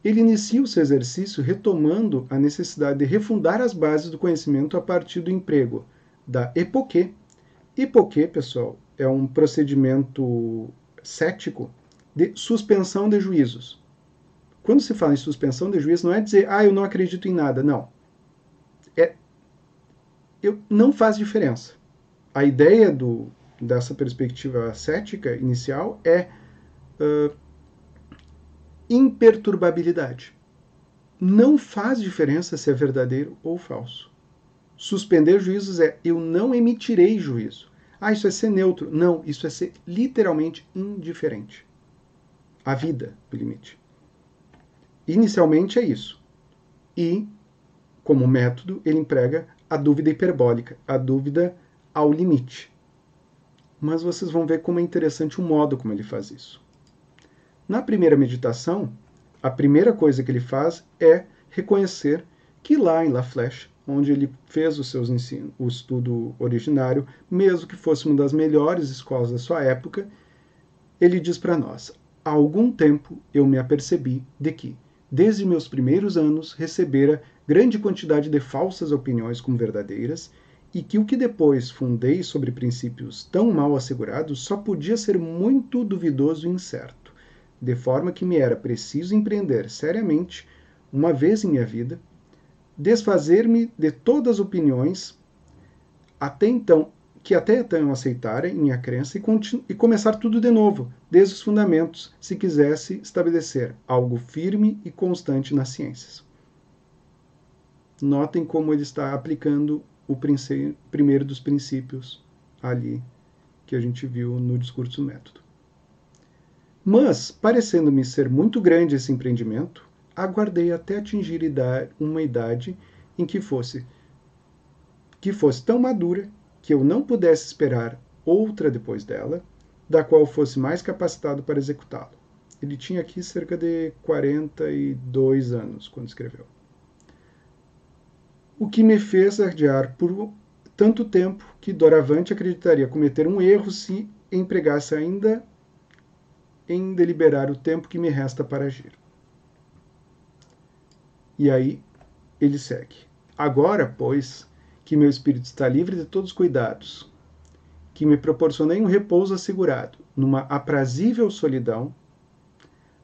Ele inicia o seu exercício retomando a necessidade de refundar as bases do conhecimento a partir do emprego da epoquê. Epoquê, pessoal, é um procedimento cético de suspensão de juízos. Quando se fala em suspensão de juízos, não é dizer, eu não acredito em nada. Não. Não faz diferença. A ideia dessa perspectiva cética inicial é imperturbabilidade. Não faz diferença se é verdadeiro ou falso. Suspender juízos é eu não emitirei juízo. Isso é ser neutro. Não, isso é ser literalmente indiferente. A vida, o limite. Inicialmente é isso. E, como método, ele emprega a dúvida hiperbólica, a dúvida ao limite. Mas vocês vão ver como é interessante o modo como ele faz isso. Na primeira meditação, a primeira coisa que ele faz é reconhecer que lá em La Flèche, onde ele fez os seus ensinos, o estudo originário, mesmo que fosse uma das melhores escolas da sua época, ele diz para nós, há algum tempo eu me apercebi de que, desde meus primeiros anos, recebera grande quantidade de falsas opiniões como verdadeiras, e que o que depois fundei sobre princípios tão mal assegurados só podia ser muito duvidoso e incerto, de forma que me era preciso empreender seriamente, uma vez em minha vida, desfazer-me de todas as opiniões que até então aceitarem minha crença e começar tudo de novo, desde os fundamentos, se quisesse estabelecer algo firme e constante nas ciências. Notem como ele está aplicando o primeiro dos princípios ali que a gente viu no discurso método. Mas, parecendo-me ser muito grande esse empreendimento, aguardei até atingir uma idade em que fosse tão madura que eu não pudesse esperar outra depois dela, da qual fosse mais capacitado para executá-lo. Ele tinha aqui cerca de 42 anos quando escreveu. O que me fez adiar por tanto tempo que doravante acreditaria cometer um erro se empregasse ainda em deliberar o tempo que me resta para agir. E aí ele segue. Agora, pois, que meu espírito está livre de todos os cuidados, que me proporcionei um repouso assegurado, numa aprazível solidão,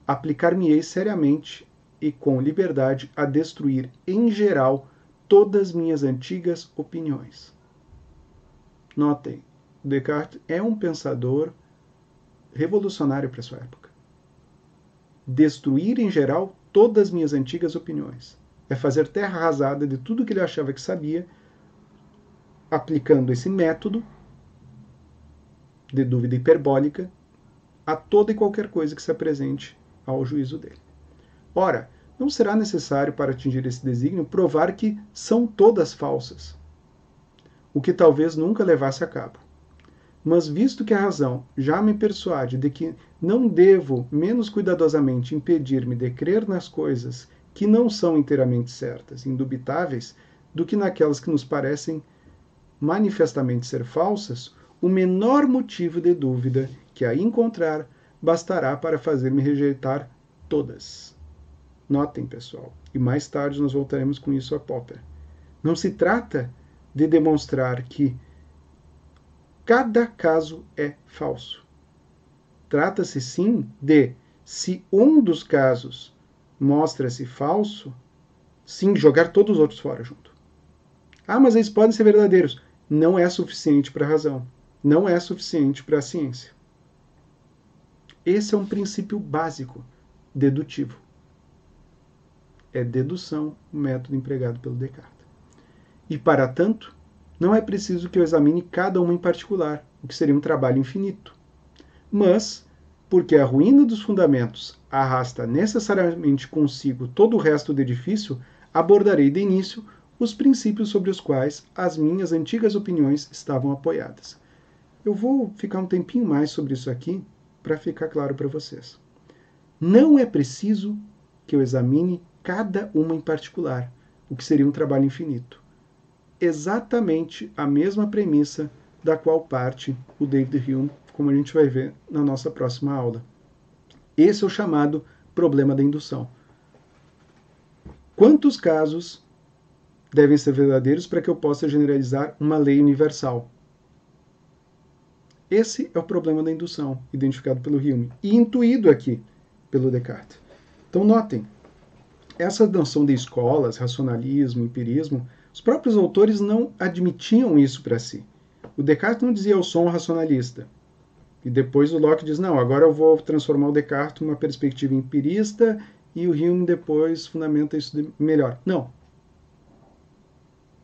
aplicar-me-ei seriamente e com liberdade a destruir, em geral, todas minhas antigas opiniões. Notem, Descartes é um pensador revolucionário para sua época. Destruir, em geral, todas minhas antigas opiniões. É fazer terra arrasada de tudo que ele achava que sabia, aplicando esse método de dúvida hiperbólica a toda e qualquer coisa que se apresente ao juízo dele. Ora, não será necessário para atingir esse desígnio provar que são todas falsas, o que talvez nunca levasse a cabo. Mas visto que a razão já me persuade de que não devo menos cuidadosamente impedir-me de crer nas coisas que não são inteiramente certas, indubitáveis, do que naquelas que nos parecem manifestamente ser falsas, o menor motivo de dúvida que aí encontrar bastará para fazer-me rejeitar todas. Notem, pessoal, e mais tarde nós voltaremos com isso a Popper. Não se trata de demonstrar que cada caso é falso. Trata-se sim de, se um dos casos mostra-se falso, sim, jogar todos os outros fora junto. Mas eles podem ser verdadeiros. Não é suficiente para a razão. Não é suficiente para a ciência. Esse é um princípio básico, dedutivo. É dedução, o método empregado pelo Descartes. E, para tanto, não é preciso que eu examine cada uma em particular, o que seria um trabalho infinito. Mas, porque a ruína dos fundamentos arrasta necessariamente consigo todo o resto do edifício, abordarei de início os princípios sobre os quais as minhas antigas opiniões estavam apoiadas. Eu vou ficar um tempinho mais sobre isso aqui para ficar claro para vocês. Não é preciso que eu examine cada uma em particular, o que seria um trabalho infinito. Exatamente a mesma premissa da qual parte o David Hume, como a gente vai ver na nossa próxima aula. Esse é o chamado problema da indução. Quantos casos devem ser verdadeiros para que eu possa generalizar uma lei universal? Esse é o problema da indução, identificado pelo Hume e intuído aqui pelo Descartes. Então notem, essa noção de escolas, racionalismo, empirismo, os próprios autores não admitiam isso para si. O Descartes não dizia eu sou um racionalista. E depois o Locke diz, não, agora eu vou transformar o Descartes numa perspectiva empirista e o Hume depois fundamenta isso melhor. Não.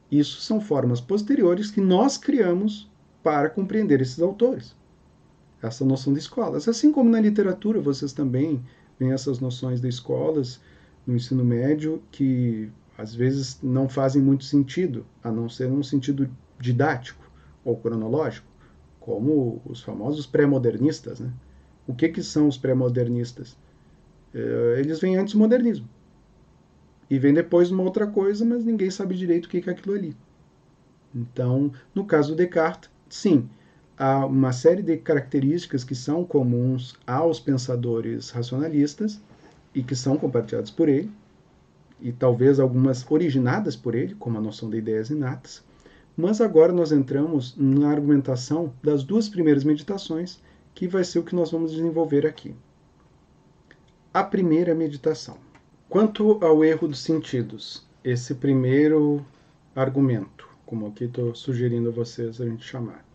Isso são formas posteriores que nós criamos para compreender esses autores. Essa noção de escolas. Assim como na literatura, vocês também veem essas noções de escolas no ensino médio que às vezes não fazem muito sentido, a não ser num sentido didático ou cronológico, como os famosos pré-modernistas. Né? O que são os pré-modernistas? Eles vêm antes do modernismo. E vem depois uma outra coisa, mas ninguém sabe direito o que é aquilo ali. Então, no caso do Descartes, sim, há uma série de características que são comuns aos pensadores racionalistas e que são compartilhadas por ele, e talvez algumas originadas por ele, como a noção de ideias inatas. Mas agora nós entramos na argumentação das duas primeiras meditações, que vai ser o que nós vamos desenvolver aqui. A primeira meditação. Quanto ao erro dos sentidos, esse primeiro argumento, como aqui estou sugerindo a vocês a gente chamar.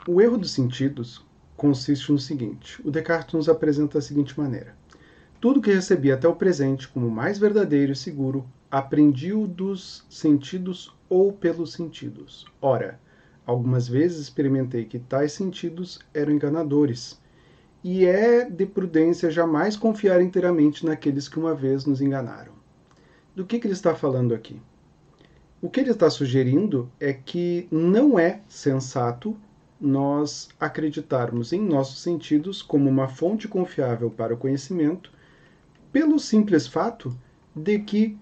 O erro dos sentidos consiste no seguinte: o Descartes nos apresenta da seguinte maneira. Tudo que recebi até o presente como mais verdadeiro e seguro, aprendi-o dos sentidos ou pelos sentidos. Ora, algumas vezes experimentei que tais sentidos eram enganadores, e é de prudência jamais confiar inteiramente naqueles que uma vez nos enganaram. Do que ele está falando aqui? O que ele está sugerindo é que não é sensato nós acreditarmos em nossos sentidos como uma fonte confiável para o conhecimento, pelo simples fato de que,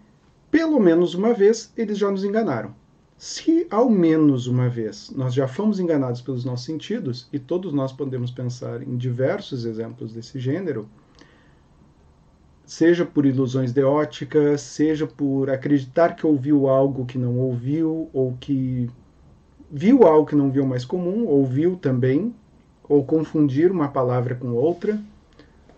pelo menos uma vez, eles já nos enganaram. Se ao menos uma vez nós já fomos enganados pelos nossos sentidos, e todos nós podemos pensar em diversos exemplos desse gênero, seja por ilusões de ótica, seja por acreditar que ouviu algo que não ouviu, ou que viu algo que não viu mais comum, ouviu também, ou confundir uma palavra com outra,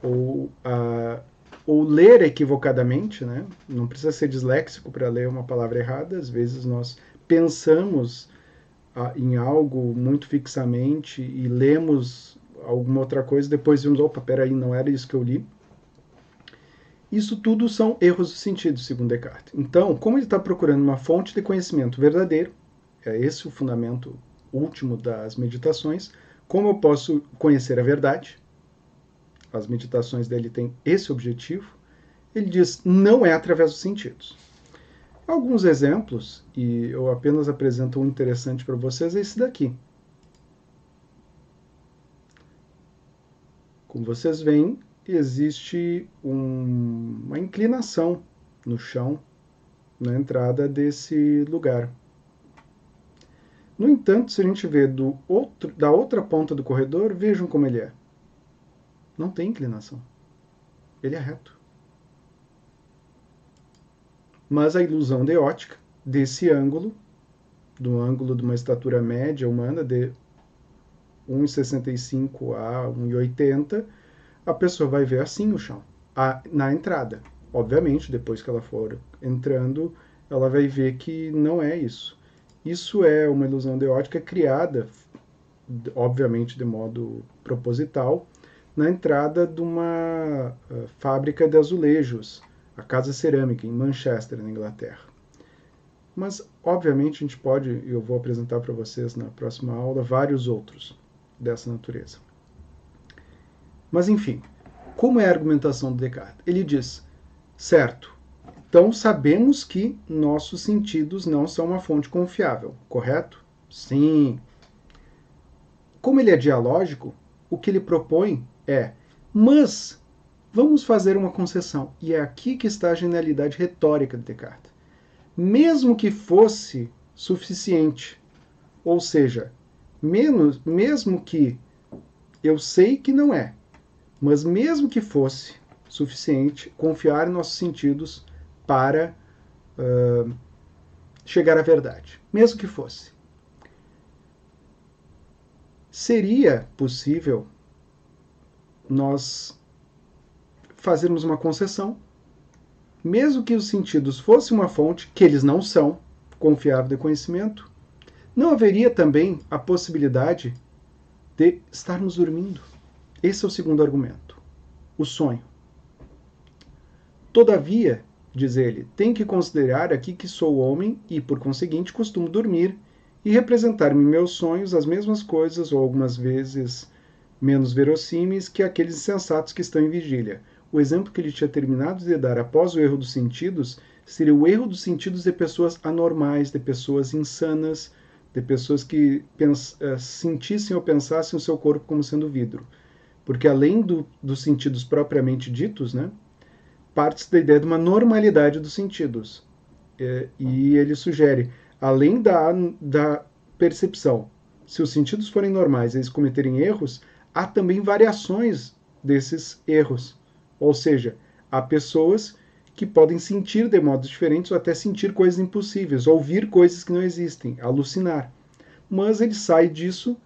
ou ler equivocadamente, né? Não precisa ser disléxico para ler uma palavra errada, às vezes nós pensamos em algo muito fixamente e lemos alguma outra coisa, depois vimos, opa, peraí, não era isso que eu li. Isso tudo são erros de sentido, segundo Descartes. Então, como ele está procurando uma fonte de conhecimento verdadeiro, é esse o fundamento último das meditações, como eu posso conhecer a verdade? As meditações dele têm esse objetivo. Ele diz, não é através dos sentidos. Alguns exemplos, e eu apenas apresento um interessante para vocês, é esse daqui. Como vocês veem, existe uma inclinação no chão, na entrada desse lugar. No entanto, se a gente vê da outra ponta do corredor, vejam como ele é. Não tem inclinação. Ele é reto. Mas a ilusão de ótica desse ângulo, do ângulo de uma estatura média humana de 1,65 a 1,80, a pessoa vai ver assim o chão, na entrada. Obviamente, depois que ela for entrando, ela vai ver que não é isso. Isso é uma ilusão de ótica criada, obviamente de modo proposital, na entrada de uma fábrica de azulejos, a Casa Cerâmica, em Manchester, na Inglaterra. Mas, obviamente, a gente pode, eu vou apresentar para vocês na próxima aula, vários outros dessa natureza. Mas, enfim, como é a argumentação do Descartes? Ele diz, certo, então sabemos que nossos sentidos não são uma fonte confiável, correto? Sim. como ele é dialógico, o que ele propõe é: mas vamos fazer uma concessão. E é aqui que está a genialidade retórica de Descartes. Mesmo que fosse suficiente, ou seja, mesmo que eu sei que não é, mas mesmo que fosse suficiente, confiar em nossos sentidos para chegar à verdade. Mesmo que fosse. Seria possível nós fazermos uma concessão, mesmo que os sentidos fossem uma fonte, que eles não são, confiável de conhecimento, não haveria também a possibilidade de estarmos dormindo. Esse é o segundo argumento, o sonho. Todavia, diz ele, tem que considerar aqui que sou homem e, por conseguinte, costumo dormir e representar-me em meus sonhos as mesmas coisas, ou algumas vezes menos verossímeis, que aqueles insensatos que estão em vigília. O exemplo que ele tinha terminado de dar após o erro dos sentidos seria o erro dos sentidos de pessoas anormais, de pessoas insanas, de pessoas que sentissem ou pensassem o seu corpo como sendo vidro. Porque além dos sentidos propriamente ditos, né, parte da ideia de uma normalidade dos sentidos. E ele sugere, além da percepção, se os sentidos forem normais e eles cometerem erros, há também variações desses erros. Ou seja, há pessoas que podem sentir de modos diferentes ou até sentir coisas impossíveis, ouvir coisas que não existem, alucinar. Mas ele sai disso,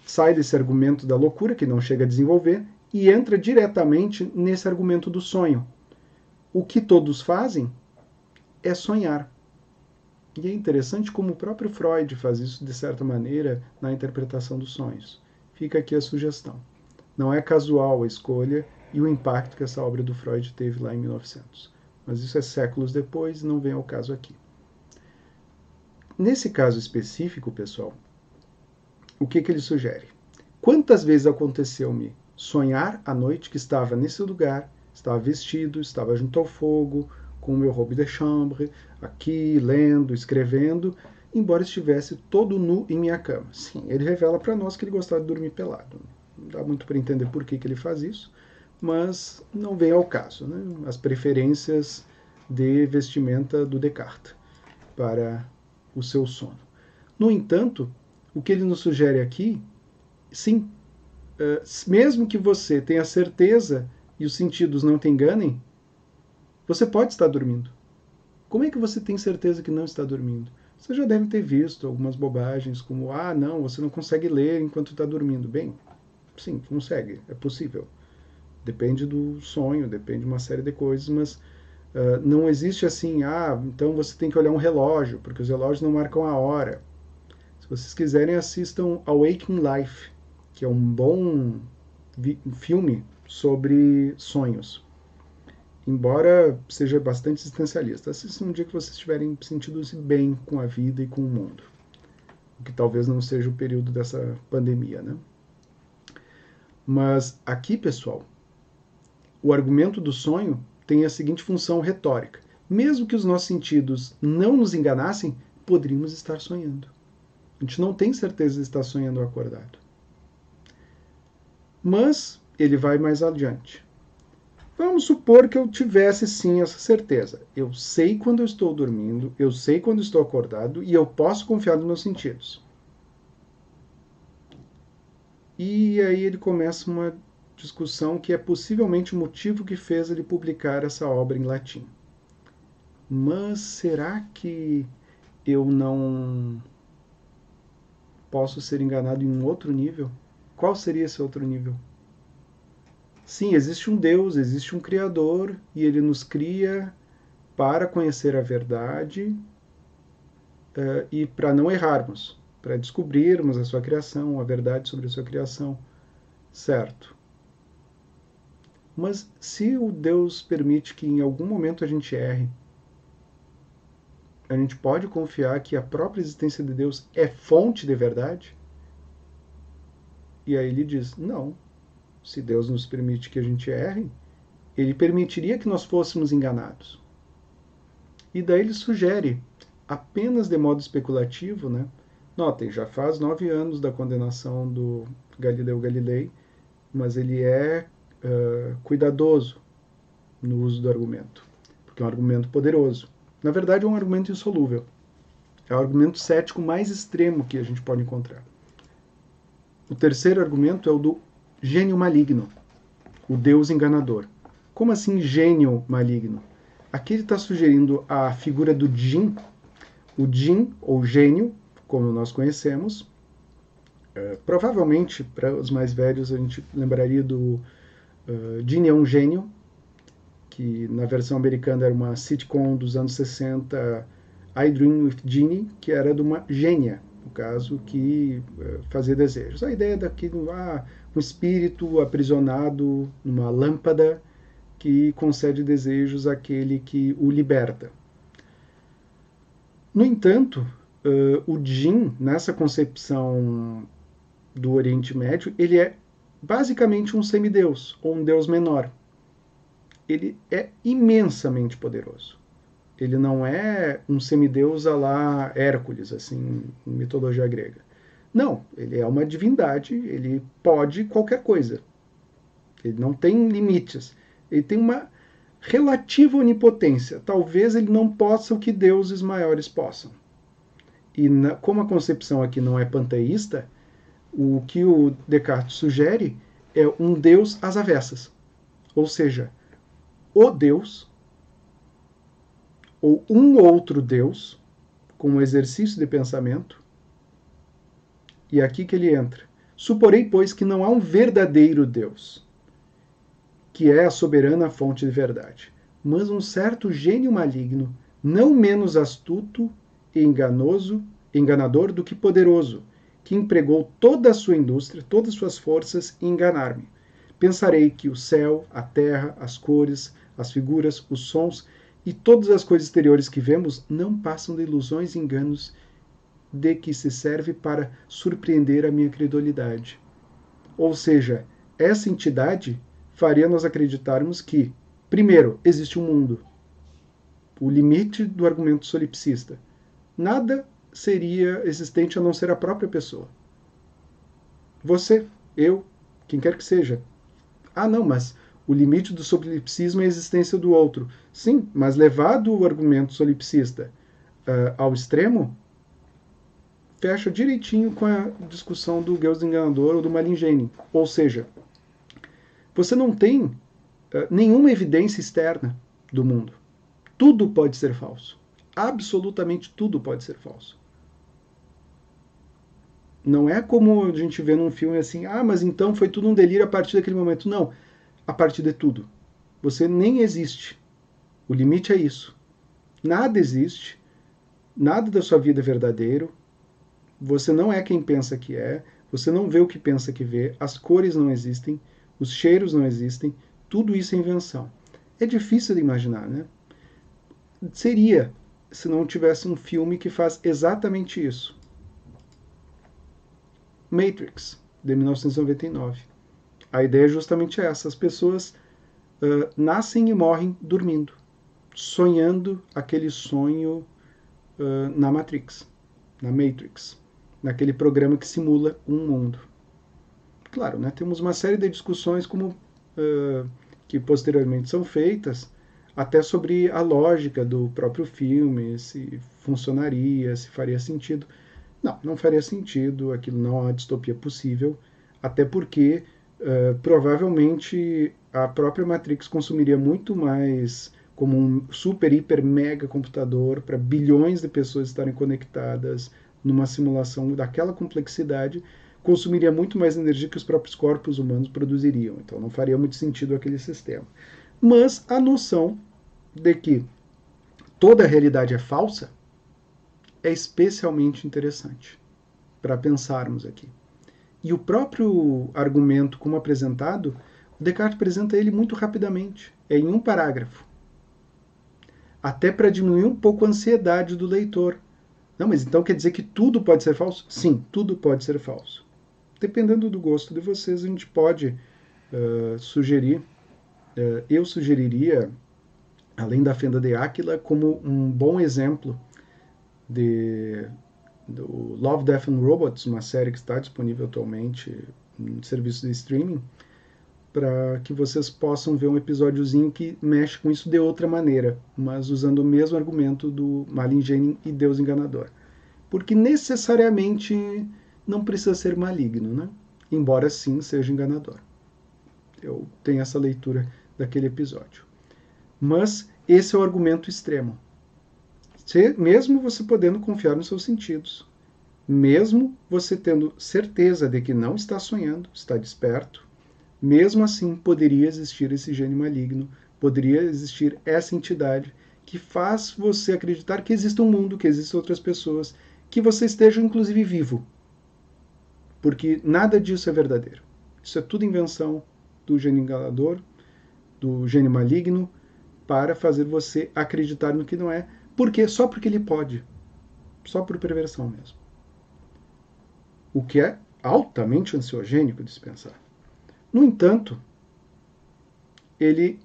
sai desse argumento da loucura, que não chega a desenvolver, e entra diretamente nesse argumento do sonho. O que todos fazem é sonhar. E é interessante como o próprio Freud faz isso, de certa maneira, na interpretação dos sonhos. Fica aqui a sugestão. Não é casual a escolha e o impacto que essa obra do Freud teve lá em 1900. Mas isso é séculos depois, não vem ao caso aqui. Nesse caso específico, pessoal, o que ele sugere? Quantas vezes aconteceu-me sonhar à noite que estava nesse lugar, estava vestido, estava junto ao fogo, com o meu robe de chambre, aqui, lendo, escrevendo, embora estivesse todo nu em minha cama. Sim, ele revela para nós que ele gostava de dormir pelado. Não dá muito para entender por que ele faz isso, mas não vem ao caso, né? As preferências de vestimenta do Descartes para o seu sono. No entanto, o que ele nos sugere aqui, sim, mesmo que você tenha certeza e os sentidos não te enganem, você pode estar dormindo. Como é que você tem certeza que não está dormindo? Você já deve ter visto algumas bobagens como, não, você não consegue ler enquanto está dormindo. Bem, sim, consegue, é possível. Depende do sonho, depende de uma série de coisas, mas não existe assim, então você tem que olhar um relógio, porque os relógios não marcam a hora. Se vocês quiserem, assistam Waking Life, que é um bom filme sobre sonhos. Embora seja bastante existencialista. Assistam um dia que vocês estiverem sentindo-se bem com a vida e com o mundo. O que talvez não seja o período dessa pandemia, né? Mas aqui, pessoal, o argumento do sonho tem a seguinte função retórica. Mesmo que os nossos sentidos não nos enganassem, poderíamos estar sonhando. A gente não tem certeza de estar sonhando ou acordado. Mas ele vai mais adiante. Vamos supor que eu tivesse sim essa certeza. Eu sei quando eu estou dormindo, eu sei quando estou acordado e eu posso confiar nos meus sentidos. E aí ele começa uma discussão que é possivelmente o motivo que fez ele publicar essa obra em latim. Mas será que eu não posso ser enganado em um outro nível? Qual seria esse outro nível? Sim, existe um Deus, existe um Criador, e Ele nos cria para conhecer a verdade e para não errarmos, para descobrirmos a sua criação, a verdade sobre a sua criação, certo? Mas se o Deus permite que em algum momento a gente erre, a gente pode confiar que a própria existência de Deus é fonte de verdade? E aí ele diz, não. Se Deus nos permite que a gente erre, ele permitiria que nós fôssemos enganados. E daí ele sugere, apenas de modo especulativo, né, Notem, já faz 9 anos da condenação do Galileu Galilei, mas ele é cuidadoso no uso do argumento, porque é um argumento poderoso. Na verdade, é um argumento insolúvel. É o argumento cético mais extremo que a gente pode encontrar. O terceiro argumento é o do gênio maligno, o Deus enganador. Como assim gênio maligno? Aqui ele está sugerindo a figura do djinn, o djinn, ou gênio, como nós conhecemos. Provavelmente, para os mais velhos, a gente lembraria do Djinn é um Gênio, que na versão americana era uma sitcom dos anos 60, I Dream with Jeannie, que era de uma gênia, no caso, que fazia desejos. A ideia daqui, um espírito aprisionado numa lâmpada que concede desejos àquele que o liberta. No entanto, o djinn, nessa concepção do Oriente Médio, ele é basicamente um semideus, ou um deus menor. Ele é imensamente poderoso. Ele não é um semideus à la Hércules, assim, em mitologia grega. Não, ele é uma divindade, ele pode qualquer coisa. Ele não tem limites. Ele tem uma relativa onipotência. Talvez ele não possa o que deuses maiores possam. E como a concepção aqui não é panteísta, o que o Descartes sugere é um Deus às avessas. Ou seja, o Deus, ou um outro Deus, com um exercício de pensamento, e é aqui que ele entra. Suporei, pois, que não há um verdadeiro Deus, que é a soberana fonte de verdade, mas um certo gênio maligno, não menos astuto e enganador do que poderoso, que empregou toda a sua indústria, todas as suas forças em enganar-me. Pensarei que o céu, a terra, as cores, as figuras, os sons e todas as coisas exteriores que vemos não passam de ilusões e enganos de que se serve para surpreender a minha credulidade. Ou seja, essa entidade faria nós acreditarmos que, primeiro, existe um mundo, o limite do argumento solipsista. Nada seria existente a não ser a própria pessoa. Você, eu, quem quer que seja. Ah, não, mas o limite do solipsismo é a existência do outro. Sim, mas levado o argumento solipsista ao extremo, fecha direitinho com a discussão do Deus enganador ou do Malingene. Ou seja, você não tem nenhuma evidência externa do mundo. Tudo pode ser falso. Absolutamente tudo pode ser falso. Não é como a gente vê num filme assim, mas então foi tudo um delírio a partir daquele momento. Não, a partir de tudo. Você nem existe. O limite é isso. Nada existe, nada da sua vida é verdadeiro, você não é quem pensa que é, você não vê o que pensa que vê, as cores não existem, os cheiros não existem, tudo isso é invenção. É difícil de imaginar, né? Seria, se não tivesse um filme que faz exatamente isso. Matrix, de 1999. A ideia é justamente essa. As pessoas nascem e morrem dormindo, sonhando aquele sonho na Matrix, na Matrix, naquele programa que simula um mundo. Claro, né, temos uma série de discussões como que posteriormente são feitas, até sobre a lógica do próprio filme, se funcionaria, se faria sentido. Não, não faria sentido, aquilo não é uma distopia possível, até porque provavelmente a própria Matrix consumiria muito mais como um super, hiper, mega computador para bilhões de pessoas estarem conectadas numa simulação daquela complexidade, consumiria muito mais energia que os próprios corpos humanos produziriam. Então não faria muito sentido aquele sistema. Mas a noção de que toda a realidade é falsa é especialmente interessante para pensarmos aqui. E o próprio argumento, como apresentado, o Descartes apresenta ele muito rapidamente, é em um parágrafo. Até para diminuir um pouco a ansiedade do leitor. Não, mas então quer dizer que tudo pode ser falso? Sim, tudo pode ser falso. Dependendo do gosto de vocês, a gente pode sugerir, eu sugeriria, além da Fenda de Áquila, como um bom exemplo de do Love, Death and Robots, uma série que está disponível atualmente no serviço de streaming, para que vocês possam ver um episódiozinho que mexe com isso de outra maneira, mas usando o mesmo argumento do Mal Ingênio e Deus Enganador. Porque necessariamente não precisa ser maligno, né? Embora sim seja enganador. Eu tenho essa leitura daquele episódio. Mas esse é o argumento extremo. Mesmo você podendo confiar nos seus sentidos, mesmo você tendo certeza de que não está sonhando, está desperto, mesmo assim poderia existir esse gênio maligno, poderia existir essa entidade que faz você acreditar que existe um mundo, que existem outras pessoas, que você esteja inclusive vivo. Porque nada disso é verdadeiro. Isso é tudo invenção do gênio enganador, do gênio maligno, para fazer você acreditar no que não é. Por quê? Só porque ele pode. Só por perversão mesmo. O que é altamente ansiogênico de se pensar. No entanto, ele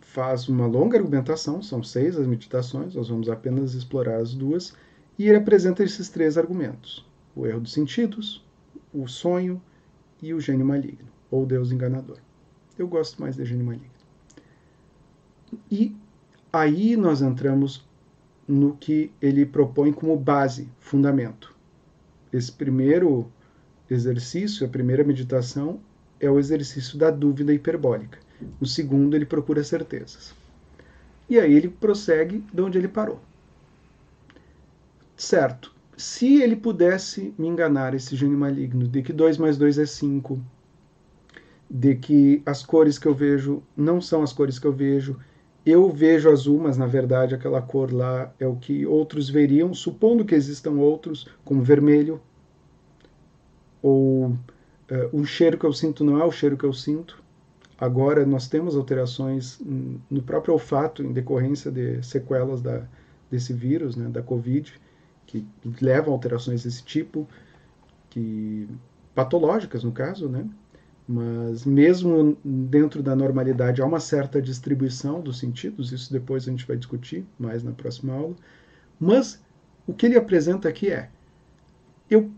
faz uma longa argumentação, são 6 as meditações, nós vamos apenas explorar as 2, e ele apresenta esses 3 argumentos. O erro dos sentidos, o sonho e o gênio maligno, ou Deus enganador. Eu gosto mais de gênio maligno. E aí nós entramos no que ele propõe como base, fundamento. Esse primeiro exercício, a primeira meditação, é o exercício da dúvida hiperbólica. O segundo, ele procura certezas. E aí ele prossegue de onde ele parou. Certo, se ele pudesse me enganar, esse gênio maligno, de que 2 mais 2 é 5, de que as cores que eu vejo não são as cores que eu vejo azul, mas na verdade aquela cor lá é o que outros veriam, supondo que existam outros, como vermelho, ou o cheiro que eu sinto não é o cheiro que eu sinto. Agora nós temos alterações no próprio olfato em decorrência de sequelas desse vírus, né, da Covid, que levam a alterações desse tipo, patológicas no caso, né? Mas mesmo dentro da normalidade há uma certa distribuição dos sentidos, isso depois a gente vai discutir mais na próxima aula. Mas o que ele apresenta aqui é, eu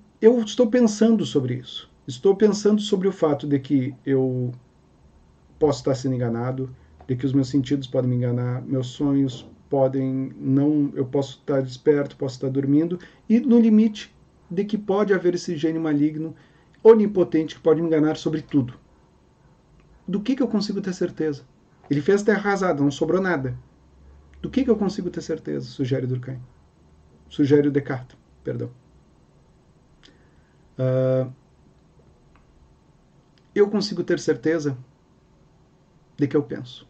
estou pensando sobre isso. Estou pensando sobre o fato de que eu posso estar sendo enganado, de que os meus sentidos podem me enganar, meus sonhos podem não, eu posso estar desperto, posso estar dormindo, e no limite de que pode haver esse gênio maligno onipotente que pode me enganar sobre tudo. Do que eu consigo ter certeza? Ele fez terra arrasada, não sobrou nada. Do que eu consigo ter certeza? Sugere Durkheim. Sugere Descartes, perdão. Eu consigo ter certeza de que eu penso.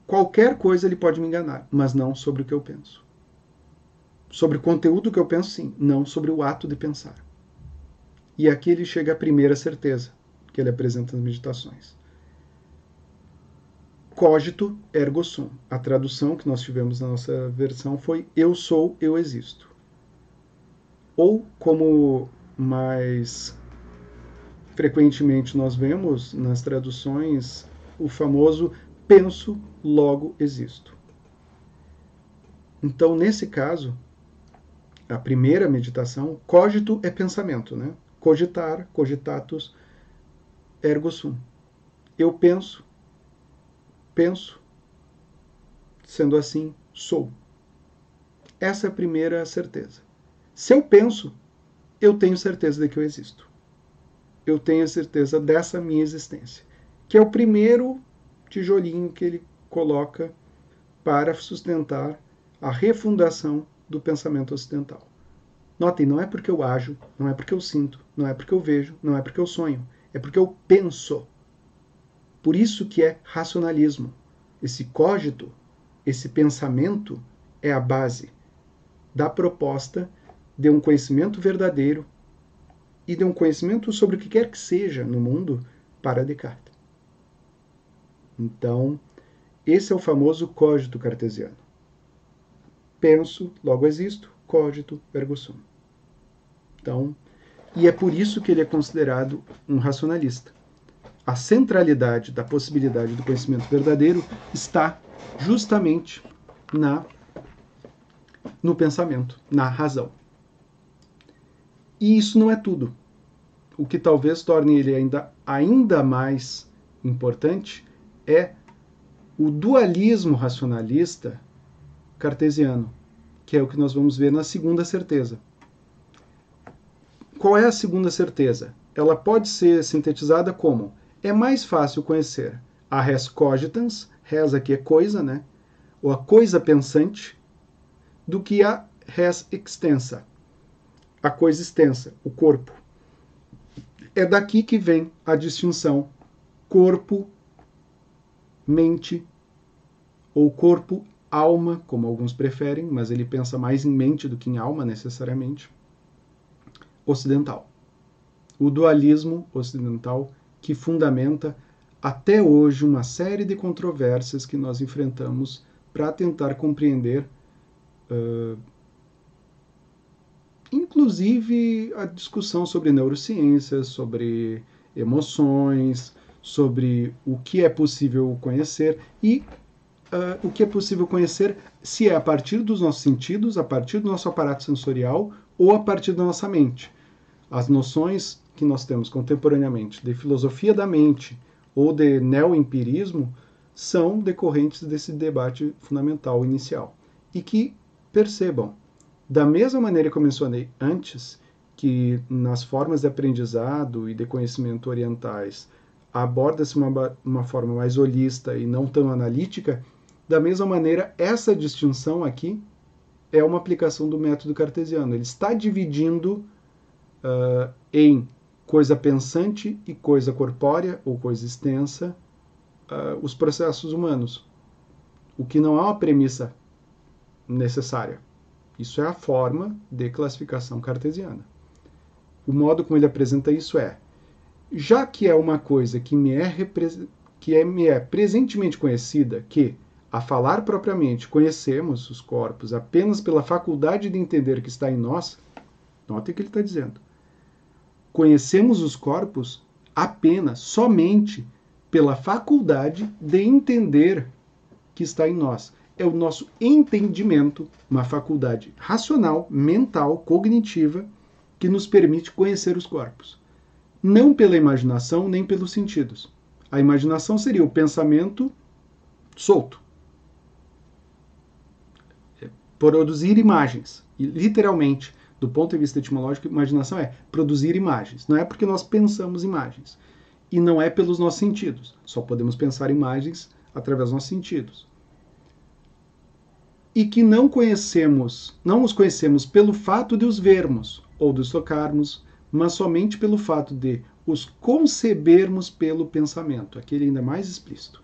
Qualquer coisa ele pode me enganar, mas não sobre o que eu penso. Sobre o conteúdo que eu penso, sim, não sobre o ato de pensar. E aqui ele chega à primeira certeza que ele apresenta nas meditações. Cogito ergo sum. A tradução que nós tivemos na nossa versão foi eu sou, eu existo. Ou, como mais frequentemente nós vemos nas traduções, o famoso penso, logo existo. Então, nesse caso, a primeira meditação, cogito é pensamento, né? Cogitar, cogitatus, ergo sum. Eu penso, sendo assim, sou. Essa é a primeira certeza. Se eu penso, eu tenho certeza de que eu existo. Eu tenho a certeza dessa minha existência, que é o primeiro tijolinho que ele coloca para sustentar a refundação do pensamento ocidental. Notem, não é porque eu ajo, não é porque eu sinto, não é porque eu vejo, não é porque eu sonho, é porque eu penso. Por isso que é racionalismo. Esse cogito, esse pensamento é a base da proposta de um conhecimento verdadeiro e de um conhecimento sobre o que quer que seja no mundo para Descartes. Então, esse é o famoso cogito cartesiano. Penso, logo existo, cogito, ergo sum. Então, e é por isso que ele é considerado um racionalista. A centralidade da possibilidade do conhecimento verdadeiro está justamente na no pensamento, na razão. E isso não é tudo. O que talvez torne ele ainda mais importante é o dualismo racionalista cartesiano, que é o que nós vamos ver na segunda certeza. Qual é a segunda certeza? Ela pode ser sintetizada como: é mais fácil conhecer a res cogitans, res aqui é coisa, né? Ou a coisa pensante, do que a res extensa, a coisa extensa, o corpo. É daqui que vem a distinção corpo-mente, ou corpo-alma, como alguns preferem, mas ele pensa mais em mente do que em alma, necessariamente, ocidental. O dualismo ocidental que fundamenta até hoje uma série de controvérsias que nós enfrentamos para tentar compreender, inclusive a discussão sobre neurociências, sobre emoções, sobre o que é possível conhecer e o que é possível conhecer, se é a partir dos nossos sentidos, a partir do nosso aparato sensorial ou a partir da nossa mente. As noções que nós temos contemporaneamente de filosofia da mente ou de neoempirismo são decorrentes desse debate fundamental inicial. E que, percebam, da mesma maneira que eu mencionei antes, que nas formas de aprendizado e de conhecimento orientais aborda-se uma forma mais holista e não tão analítica, da mesma maneira, essa distinção aqui é uma aplicação do método cartesiano. Ele está dividindo em coisa pensante e coisa corpórea, ou coisa extensa, os processos humanos. O que não é uma premissa necessária. Isso é a forma de classificação cartesiana. O modo como ele apresenta isso é: já que é uma coisa que me é presentemente conhecida, que, a falar propriamente, conhecemos os corpos apenas pela faculdade de entender que está em nós, notem o que ele está dizendo. Conhecemos os corpos apenas, somente, pela faculdade de entender que está em nós. É o nosso entendimento, uma faculdade racional, mental, cognitiva, que nos permite conhecer os corpos. Não pela imaginação, nem pelos sentidos. A imaginação seria o pensamento solto. Produzir imagens. E, literalmente, do ponto de vista etimológico, imaginação é produzir imagens. Não é porque nós pensamos imagens. E não é pelos nossos sentidos. Só podemos pensar imagens através dos nossos sentidos. E que não os conhecemos pelo fato de os vermos ou de os tocarmos, mas somente pelo fato de os concebermos pelo pensamento. Aqui ele ainda é mais explícito.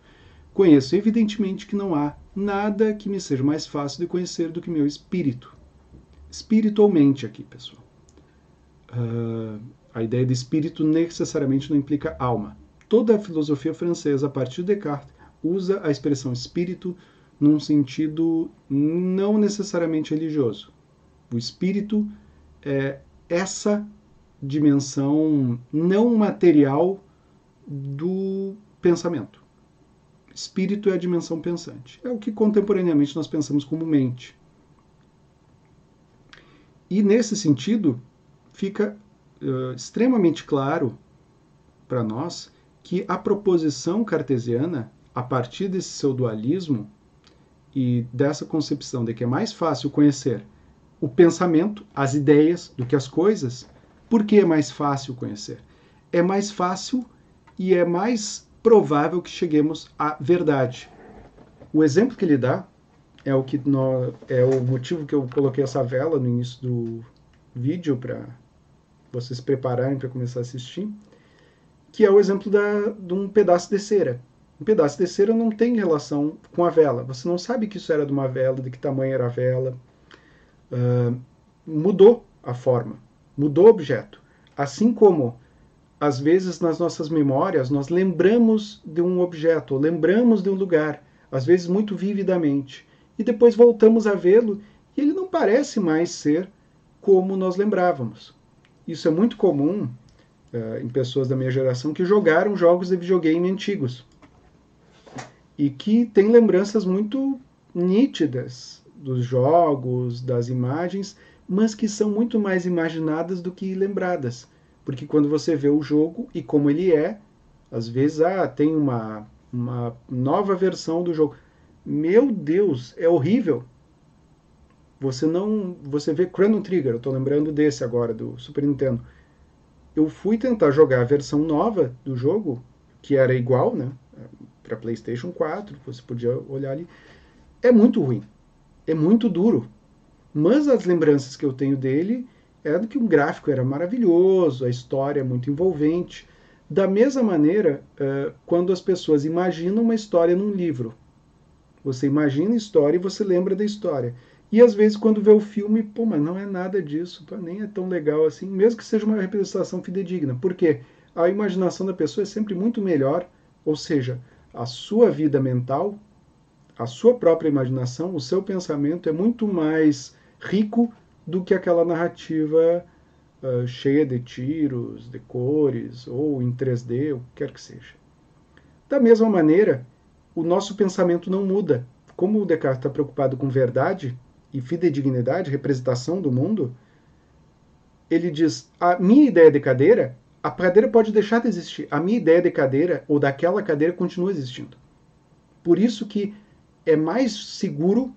Conheço evidentemente que não há nada que me seja mais fácil de conhecer do que meu espírito. Espiritualmente aqui, pessoal. A ideia de espírito necessariamente não implica alma. Toda a filosofia francesa, a partir de Descartes, usa a expressão espírito num sentido não necessariamente religioso. O espírito é essa dimensão não material do pensamento. Espírito é a dimensão pensante. É o que contemporaneamente nós pensamos como mente. E nesse sentido, fica extremamente claro para nós que a proposição cartesiana, a partir desse seu dualismo e dessa concepção de que é mais fácil conhecer o pensamento, as ideias, do que as coisas. Por que é mais fácil conhecer? É mais fácil e é mais provável que cheguemos à verdade. O exemplo que ele dá é o motivo que eu coloquei essa vela no início do vídeo para vocês se prepararem para começar a assistir, que é o exemplo de um pedaço de cera. Um pedaço de cera não tem relação com a vela. Você não sabe que isso era de uma vela, de que tamanho era a vela. Mudou a forma, mudou o objeto. Assim como, às vezes, nas nossas memórias, nós lembramos de um objeto, ou lembramos de um lugar, às vezes muito vividamente, e depois voltamos a vê-lo e ele não parece mais ser como nós lembrávamos. Isso é muito comum em pessoas da minha geração que jogaram jogos de videogame antigos e que têm lembranças muito nítidas dos jogos, das imagens, mas que são muito mais imaginadas do que lembradas. Porque quando você vê o jogo e como ele é, às vezes tem uma nova versão do jogo. Meu Deus, é horrível. Você vê Chrono Trigger, eu estou lembrando desse agora, do Super Nintendo. Eu fui tentar jogar a versão nova do jogo, que era igual, né? Para PlayStation 4, você podia olhar ali. É muito ruim, é muito duro. Mas as lembranças que eu tenho dele é de que o gráfico era maravilhoso, a história é muito envolvente. Da mesma maneira, quando as pessoas imaginam uma história num livro, você imagina a história e você lembra da história. E às vezes quando vê o filme, pô, mas não é nada disso, nem é tão legal assim, mesmo que seja uma representação fidedigna. Por quê? A imaginação da pessoa é sempre muito melhor, ou seja, a sua vida mental, a sua própria imaginação, o seu pensamento é muito mais rico do que aquela narrativa cheia de tiros, de cores, ou em 3D, o que quer que seja. Da mesma maneira, o nosso pensamento não muda. Como o Descartes está preocupado com verdade e fidedignidade, representação do mundo, ele diz: a minha ideia de cadeira, a cadeira pode deixar de existir. A minha ideia de cadeira ou daquela cadeira continua existindo. Por isso que é mais seguro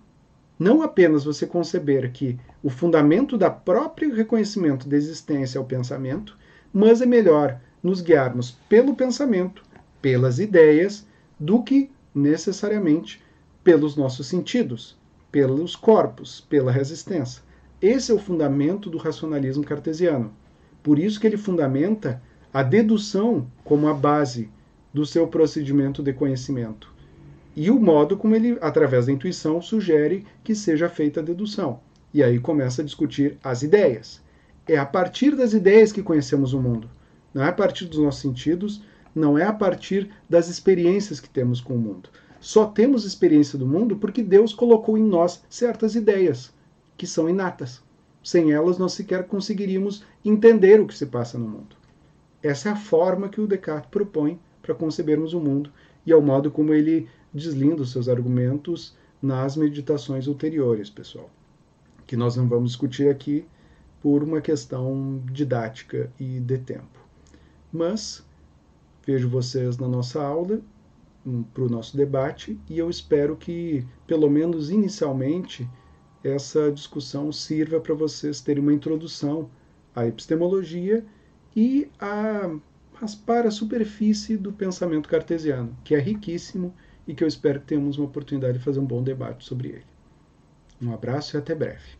não apenas você conceber que o fundamento da próprio reconhecimento da existência é o pensamento, mas é melhor nos guiarmos pelo pensamento, pelas ideias, do que necessariamente pelos nossos sentidos, pelos corpos, pela resistência. Esse é o fundamento do racionalismo cartesiano. Por isso que ele fundamenta a dedução como a base do seu procedimento de conhecimento. E o modo como ele, através da intuição, sugere que seja feita a dedução. E aí começa a discutir as ideias. É a partir das ideias que conhecemos o mundo. Não é a partir dos nossos sentidos, não é a partir das experiências que temos com o mundo. Só temos experiência do mundo porque Deus colocou em nós certas ideias, que são inatas. Sem elas, nós sequer conseguiríamos entender o que se passa no mundo. Essa é a forma que o Descartes propõe para concebermos o mundo e é o modo como ele deslinda os seus argumentos nas meditações ulteriores, pessoal, que nós não vamos discutir aqui por uma questão didática e de tempo. Mas vejo vocês na nossa aula, para o nosso debate, e eu espero que, pelo menos inicialmente, essa discussão sirva para vocês terem uma introdução à epistemologia e a raspar a superfície do pensamento cartesiano, que é riquíssimo e que eu espero que tenhamos uma oportunidade de fazer um bom debate sobre ele. Um abraço e até breve.